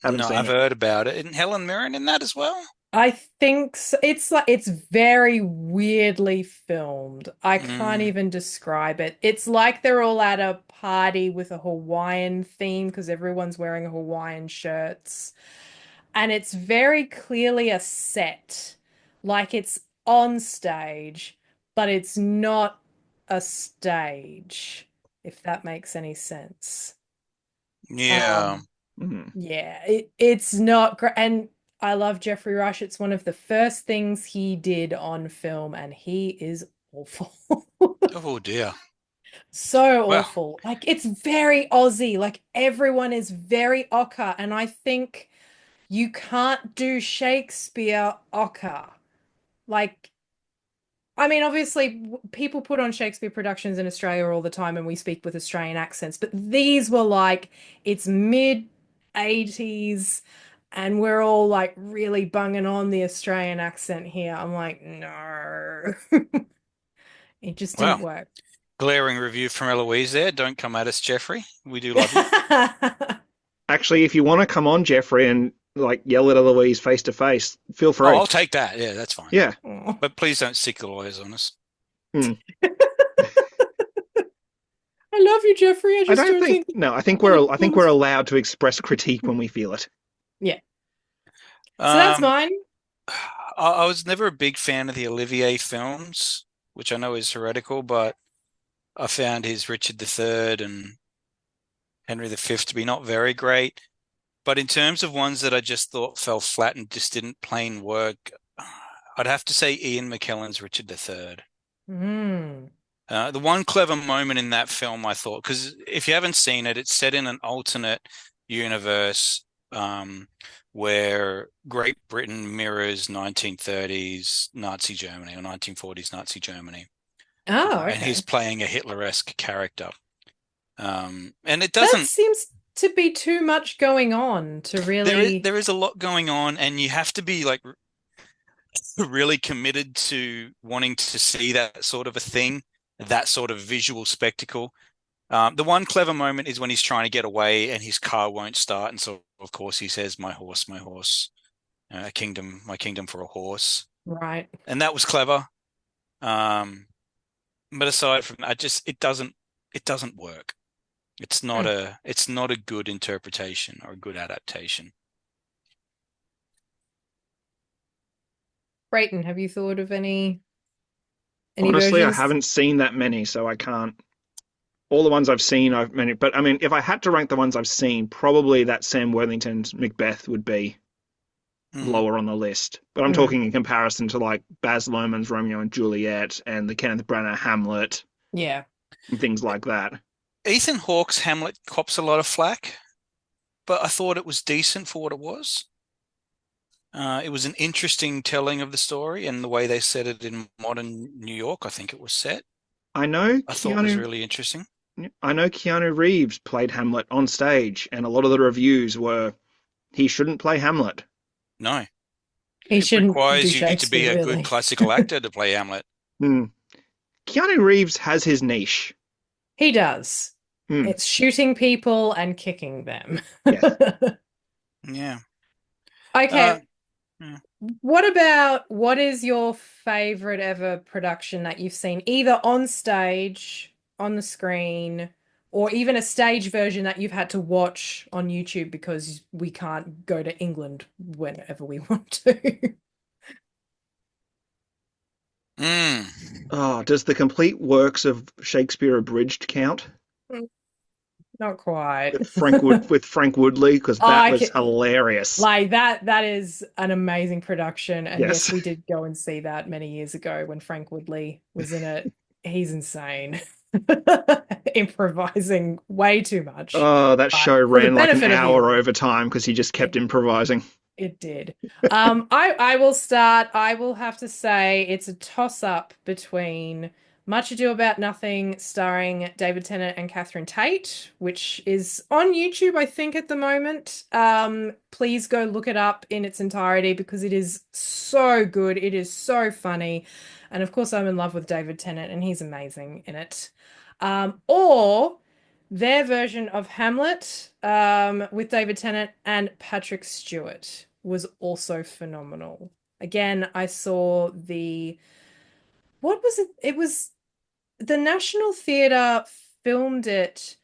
Haven't no, seen I've it. heard about it. Isn't Helen Mirren in that as well? I think so. It's like it's very weirdly filmed. I can't Mm, even describe it. It's like they're all at a party with a Hawaiian theme because everyone's wearing Hawaiian shirts. And it's very clearly a set. Like it's on stage, but it's not a stage, if that makes any sense. yeah. Um, Mm. yeah, it's not great. And I love Jeffrey Rush. It's one of the first things he did on film, and he is awful. Oh dear. So Well, awful. Like it's very Aussie. Like everyone is very ochre, and I think you can't do Shakespeare ochre. Like I mean, obviously, people put on Shakespeare productions in Australia all the time and we speak with Australian accents, but these were like, it's mid 80s and we're all like really bunging on the Australian accent here. I'm like, no, it just didn't well. work. Glaring review from Eloise there. Don't come at us, Jeffrey. We do love you. Actually, if you want to come on, Jeffrey, and like yell at Eloise face to face, feel Oh, free. I'll take that. Yeah, that's fine. Yeah. Oh. But please don't stick the lawyers on us. Mm. I love you, Jeffrey. I I just don't don't think. think No, I think political we're is. allowed to express critique when we feel it. Yeah. So that's Um, mine. I was never a big fan of the Olivier films, which I know is heretical, but I found his Richard III and Henry V to be not very great. But in terms of ones that I just thought fell flat and just didn't plain work, I'd have to say Ian McKellen's Richard III. Mm. The one clever moment in that film, I thought, because if you haven't seen it, it's set in an alternate universe where Great Britain mirrors 1930s Nazi Germany or 1940s Nazi Germany, Oh, and he's okay. playing a Hitler-esque character. And it That doesn't. seems to be too much going on to There is really. there is a lot going on, and you have to be like really committed to wanting to see that sort of a thing, that sort of visual spectacle. The one clever moment is when he's trying to get away and his car won't start, and so of course he says, my horse, a kingdom, my kingdom for a horse," Right. and that was clever. Um, but aside from that, just it doesn't work. Hmm. It's not a good interpretation or a good adaptation. Brayton, have you thought of any Honestly, I versions? haven't seen that many, so I can't. All the ones I've seen, I've many. But I mean, if I had to rank the ones I've seen, probably that Sam Worthington's Macbeth would be Mm. lower on the list. But I'm Hmm. talking in comparison to like Baz Luhrmann's Romeo and Juliet and the Kenneth Branagh Hamlet Yeah. and things like that. Ethan Hawke's Hamlet cops a lot of flack, but I thought it was decent for what it was. It was an interesting telling of the story and the way they set it in modern New York. I think it was set. I know I thought was Keanu. really interesting. I know Keanu Reeves played Hamlet on stage, and a lot of the reviews were he shouldn't play Hamlet. No, He it shouldn't do requires you to Shakespeare, be a good really. classical actor to play Hamlet. Hmm. Keanu Reeves has his niche. He does. Hmm. It's shooting people and kicking them. Yes. Yeah. Uh, Okay, yeah. what is your favorite ever production that you've seen, either on stage, on the screen, or even a stage version that you've had to watch on YouTube because we can't go to England whenever we want to? Mm. Oh, does the complete works of Shakespeare abridged count Not quite. with Frank Woodley? Because that I was can, hilarious. like that is an amazing production. And yes, Yes. we did go and see that many years ago when Frank Woodley was in it. He's insane. Improvising way too much. Oh, that But show for the ran like an benefit of the hour audience, over time because he just kept it improvising. it did. I will start. I will have to say it's a toss-up between Much Ado About Nothing, starring David Tennant and Catherine Tate, which is on YouTube, I think, at the moment. Please go look it up in its entirety because it is so good. It is so funny. And of course, I'm in love with David Tennant, and he's amazing in it. Or their version of Hamlet with David Tennant and Patrick Stewart was also phenomenal. Again, I saw what was it? It was the National Theatre filmed it,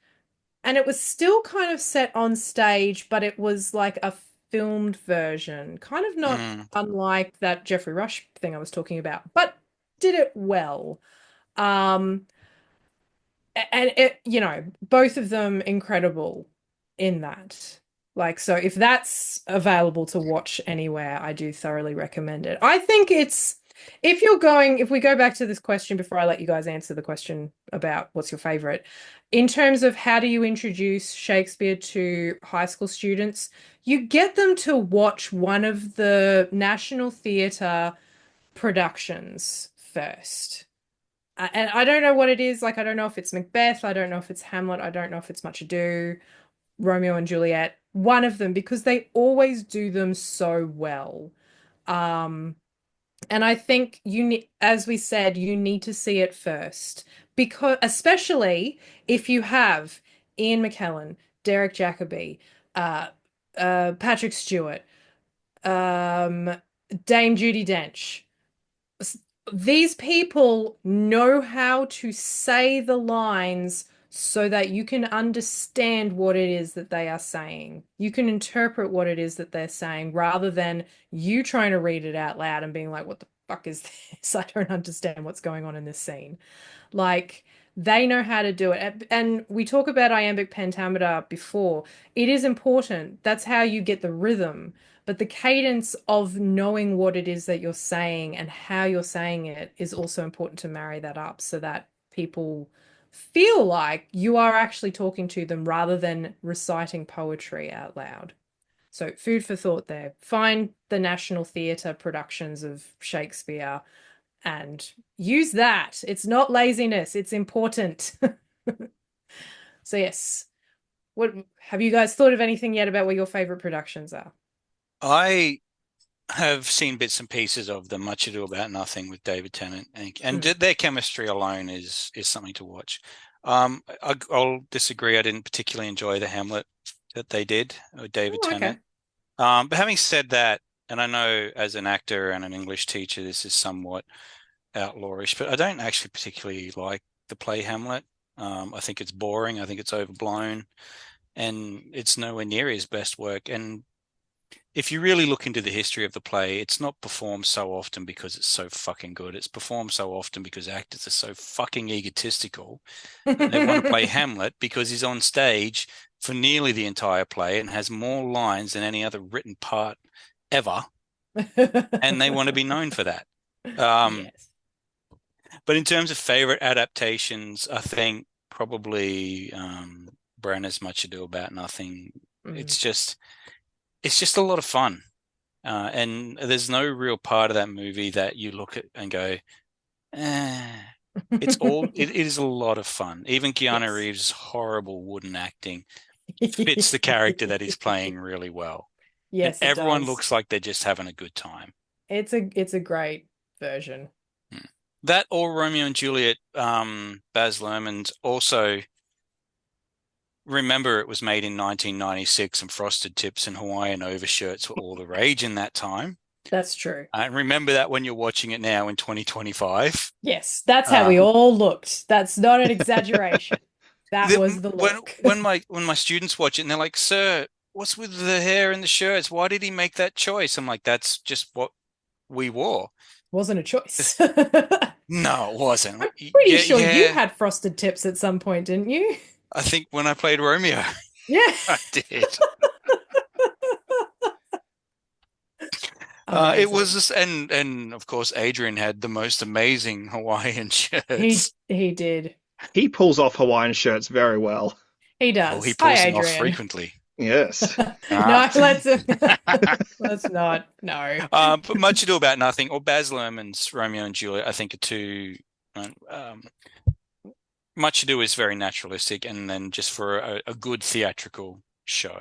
and it was still kind of set on stage, but it was like a filmed version, kind of not Mm, unlike that Jeffrey Rush thing I was talking about, but did it well. Um, and it, both of them incredible in that. Like, so if that's available to watch anywhere, I do thoroughly recommend it. I think if we go back to this question before I let you guys answer the question about what's your favorite, in terms of how do you introduce Shakespeare to high school students, you get them to watch one of the National Theatre productions first. And I don't know what it is. Like, I don't know if it's Macbeth. I don't know if it's Hamlet. I don't know if it's Much Ado, Romeo and Juliet. One of them, because they always do them so well. Um, and I think you need, as we said, you need to see it first, because especially if you have Ian McKellen, Derek Jacobi, uh, Patrick Stewart, um, Dame Judi Dench, these people know how to say the lines so that you can understand what it is that they are saying. You can interpret what it is that they're saying rather than you trying to read it out loud and being like, what the fuck is this? I don't understand what's going on in this scene. Like, they know how to do it. And we talk about iambic pentameter before. It is important. That's how you get the rhythm. But the cadence of knowing what it is that you're saying and how you're saying it is also important to marry that up so that people feel like you are actually talking to them rather than reciting poetry out loud. So, food for thought there. Find the National Theatre productions of Shakespeare and use that. It's not laziness, it's important. So, yes. What have you guys thought of anything yet about what your favorite productions are? I have seen bits and pieces of them. Much Ado About Nothing with David Tennant, and Mm. their chemistry alone is something to watch. I'll disagree. I didn't particularly enjoy the Hamlet that they did with David Oh, okay. Tennant. But having said that, and I know as an actor and an English teacher, this is somewhat outlawish, but I don't actually particularly like the play Hamlet. I think it's boring. I think it's overblown, and it's nowhere near his best work. And if you really look into the history of the play, it's not performed so often because it's so fucking good. It's performed so often because actors are so fucking egotistical and they want to play Hamlet because he's on stage for nearly the entire play and has more lines than any other written part ever, and they want to be known for that. Um, Yes. but in terms of favorite adaptations, I think probably Branagh Much Ado About Nothing. Mm. It's just a lot of fun. And there's no real part of that movie that you look at and go, eh. It is a lot of fun. Even Keanu Yes. Reeves' horrible wooden acting fits the character that he's playing really well. And Yes, it everyone does. looks like they're just having a good time. It's a great version. Hmm. That or Romeo and Juliet, Baz Luhrmann's also. Remember, it was made in 1996, and frosted tips and Hawaiian overshirts were all the rage in that time. That's true. And remember that when you're watching it now in 2025. Yes, that's how we Um, all looked. That's not an exaggeration. That was the when look. when my students watch it and they're like, "Sir, what's with the hair and the shirts? Why did he make that choice?" I'm like, "That's just what we wore." Wasn't a choice. I'm No, it wasn't. pretty Yeah, sure you yeah. had frosted tips at some point, didn't you? I think when I played Romeo, Yeah. I did. It was Amazing. just, and of course, Adrian had the most amazing Hawaiian He shirts. he did. He pulls off Hawaiian shirts very well. He Oh, he does. Hi, pulls them off Adrian. frequently. Yes. Ah. No, let's not. No. But Much Ado About Nothing or Baz Luhrmann's Romeo and Juliet, I think, are two. Um, Much Ado is very naturalistic, and then just for a good theatrical show,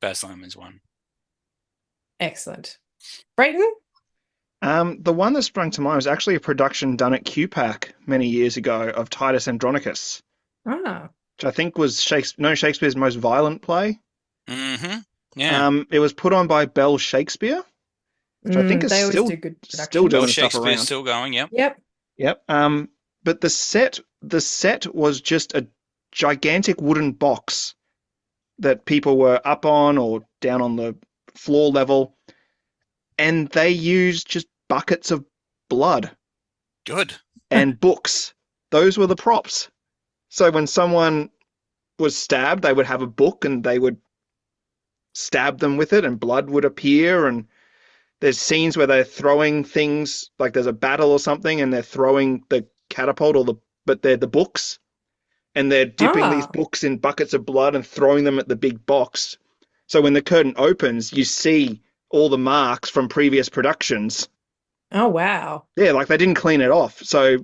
Baz Luhrmann's one. Excellent. Brayton? The one that sprung to mind was actually a production done at QPAC many years ago of Titus Andronicus, Ah. which I think was Shakespeare's most violent play. Mm-hmm. Yeah. It was put on by Bell Shakespeare, which I think is They always do still good still Oh, doing productions. stuff Shakespeare's around. still going. Yep. Yep. Yep. But the set was just a gigantic wooden box that people were up on or down on the floor level, and they used just buckets of blood Good. and books. Those were the props. So when someone was stabbed, they would have a book and they would stab them with it, and blood would appear. And there's scenes where they're throwing things, like there's a battle or something, and they're throwing the catapult but they're the books, and they're dipping these Ah. books in buckets of blood and throwing them at the big box. So when the curtain opens, you see all the marks from previous productions. Oh, wow. Yeah, like they didn't clean it off. So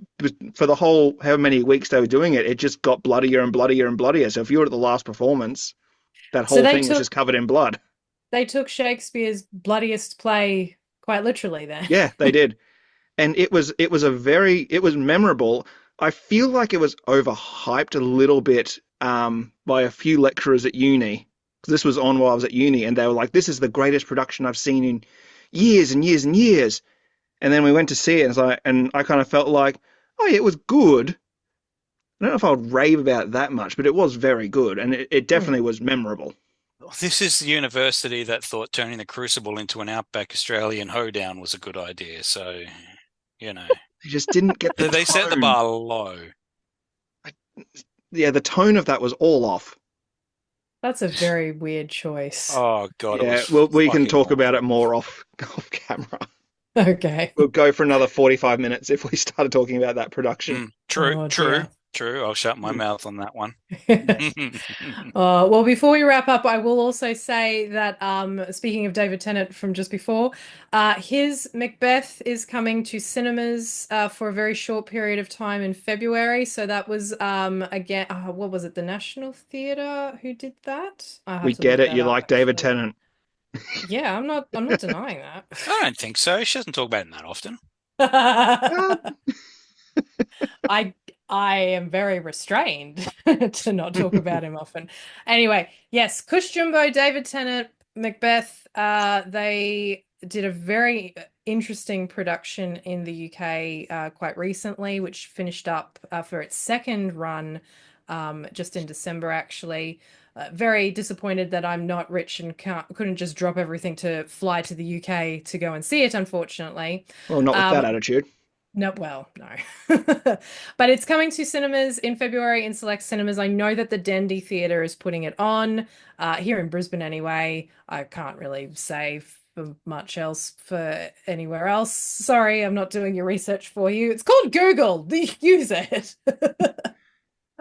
for the whole however many weeks they were doing it, it just got bloodier and bloodier and bloodier. So if you were at the last performance, that So whole thing was just covered in blood. they took Shakespeare's bloodiest play quite literally then. Yeah, they did. And it was memorable. I feel like it was overhyped a little bit by a few lecturers at uni. Because this was on while I was at uni, and they were like, "This is the greatest production I've seen in years and years and years." And then we went to see it, and I kind of felt like, "Oh, yeah, it was good." I don't know if I would rave about it that much, but it was very good, and it Hmm. definitely was memorable. This is the university that thought turning the Crucible into an outback Australian hoedown was a good idea. So, you know, They just didn't get the they set the tone. bar low. Yeah, the tone of that was all off. That's a very weird choice. Oh God, it was Yeah, well, we can fucking talk about it awful. more off camera. Okay. We'll go for another 45 minutes if we started talking about that production. True, Oh true, dear. true. I'll shut my mouth on that one. Well, before we wrap up, I will also say that speaking of David Tennant from just before, his Macbeth is coming to cinemas for a very short period of time in February. So that was again, what was it? The National Theatre who did that? I have We to get look it. that You up like David actually. Tennant. Yeah, I'm not denying I don't think so. She doesn't talk about him that often. Uh, that. I I am very restrained to not talk about him often. Anyway, yes, Cush Jumbo, David Tennant, Macbeth, they did a very interesting production in the UK quite recently, which finished up for its second run just in December, actually. Very disappointed that I'm not rich and couldn't just drop everything to fly to the UK to go and see it, unfortunately. well, not with that Um, attitude. no, well, no. But it's coming to cinemas in February in select cinemas. I know that the Dendy Theatre is putting it on here in Brisbane anyway. I can't really say for much else for anywhere else. Sorry, I'm not doing your research for you. It's called Google. Use it.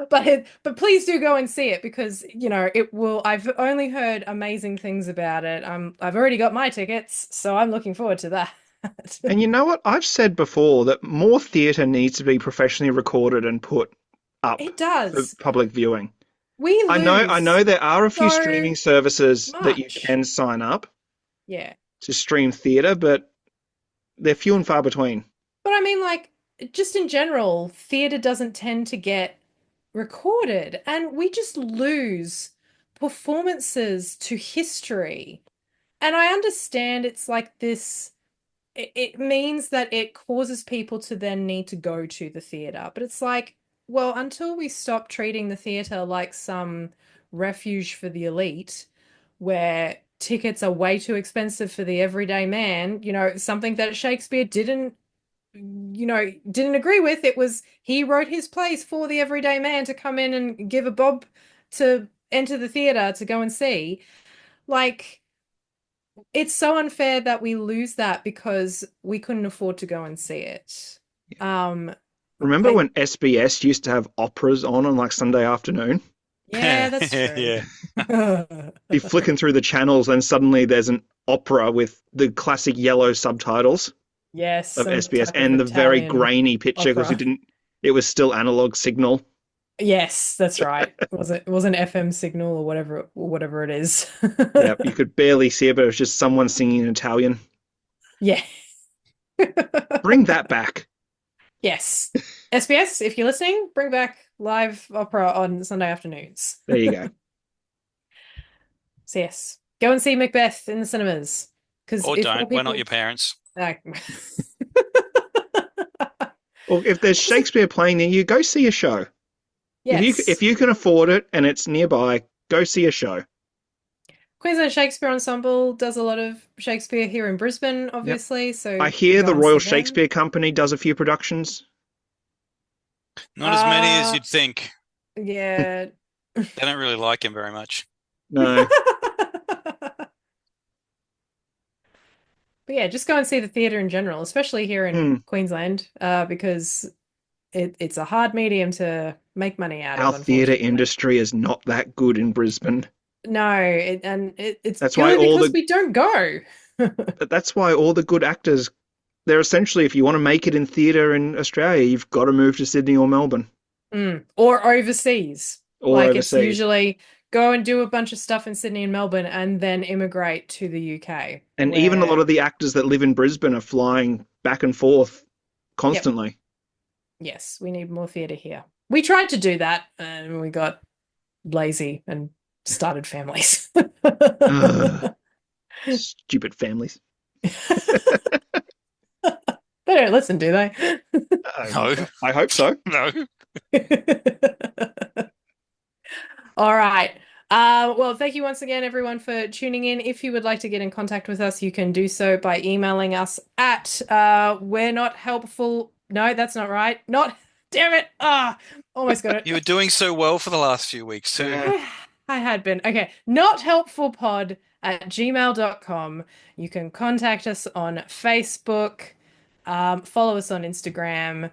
But please do go and see it because it will. I've only heard amazing things about it. I've already got my tickets, so I'm looking forward to that. And you know what? I've said before that more theatre needs to be professionally recorded and put up It for does. public viewing. We lose I know there are a few so streaming services that you much. can sign up Yeah. to stream theatre, but they're few and far between. But I mean, like, just in general, theatre doesn't tend to get recorded, and we just lose performances to history. And I understand it's like this, it means that it causes people to then need to go to the theatre. But it's like, well, until we stop treating the theatre like some refuge for the elite, where tickets are way too expensive for the everyday man, something that Shakespeare didn't agree with. It was he wrote his plays for the everyday man to come in and give a bob to enter the theater to go and see. Like, it's so unfair that we lose that because we couldn't afford to go and see it. Um, Remember I when SBS used to have operas on like Sunday afternoon? Yeah, that's true. Yeah. Be flicking through the channels and suddenly there's an opera with the classic yellow subtitles Yes, of some SBS type of and the very Italian grainy picture because opera. it was still analog signal. Yes, that's right. It was an FM signal or whatever it is. Yeah, you could barely see it, but it was just someone singing in Italian. Yeah. Bring that back. Yes. SBS, if you're listening, bring back live opera on Sunday afternoons. There you go. So yes, go and see Macbeth in the cinemas Because Or if more don't. We're not your people, parents. like, Or if there's Shakespeare playing near you, go see a show. If yes, you can afford it and it's nearby, go see a show. Queensland Shakespeare Ensemble does a lot of Shakespeare here in Brisbane, Yep. obviously. I So hear the go and Royal see them. Shakespeare Company does a few productions. Not as many as Uh, you'd think. yeah. They don't really like him very much. No. But yeah, just go and see the theatre in general, especially here in Hmm. Queensland, because it's a hard medium to make money out Our of, theatre unfortunately. industry is not that good in Brisbane. No, it's That's why purely all because the we don't go. that's why all the good actors, they're essentially, if you want to make it in theatre in Australia, you've got to move to Sydney or Melbourne Or overseas. or Like it's overseas. usually go and do a bunch of stuff in Sydney and Melbourne and then immigrate to the UK, And even a lot where, of the actors that live in Brisbane are flying back and forth yep, constantly. yes, we need more theatre here. We tried to do that and we got lazy and started families. Ugh, stupid families. They don't listen, do they? No, I hope so. no. All right. Well, thank you once again, everyone, for tuning in. If you would like to get in contact with us, you can do so by emailing us at we're not helpful. No, that's not right. Not, damn it. Almost got it. You were doing so well for the last few weeks too. Yeah. I had been. Okay, nothelpfulpod@gmail.com. You can contact us on Facebook, follow us on Instagram,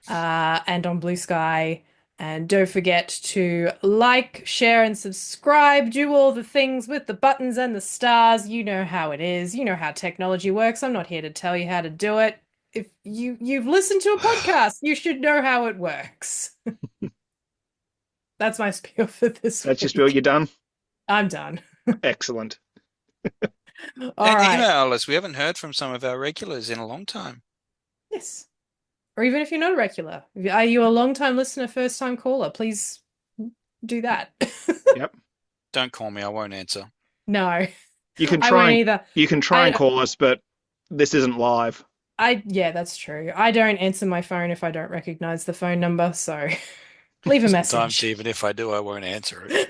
and on Bluesky. And don't forget to like, share, and subscribe. Do all the things with the buttons and the stars. You know how it is. You know how technology works. I'm not here to tell you how to do it. If you've listened to a podcast, you should know how it works. That's my spiel for this That's your spiel. week. You're done. I'm done. Excellent. All And right. email us. We haven't heard from some of our regulars in a long time. Yes. Or even if you're not a regular, are you a long time listener, first time caller? Please do that. Yep. Don't call me. I won't answer. No, You can I won't try and either. I, call us, but this isn't live. yeah, that's true. I don't answer my phone if I don't recognize the phone number, so leave a Sometimes, message. even if I do, I won't answer it.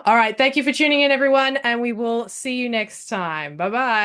All right. Thank you for tuning in, everyone, and we will see you next time. Bye bye.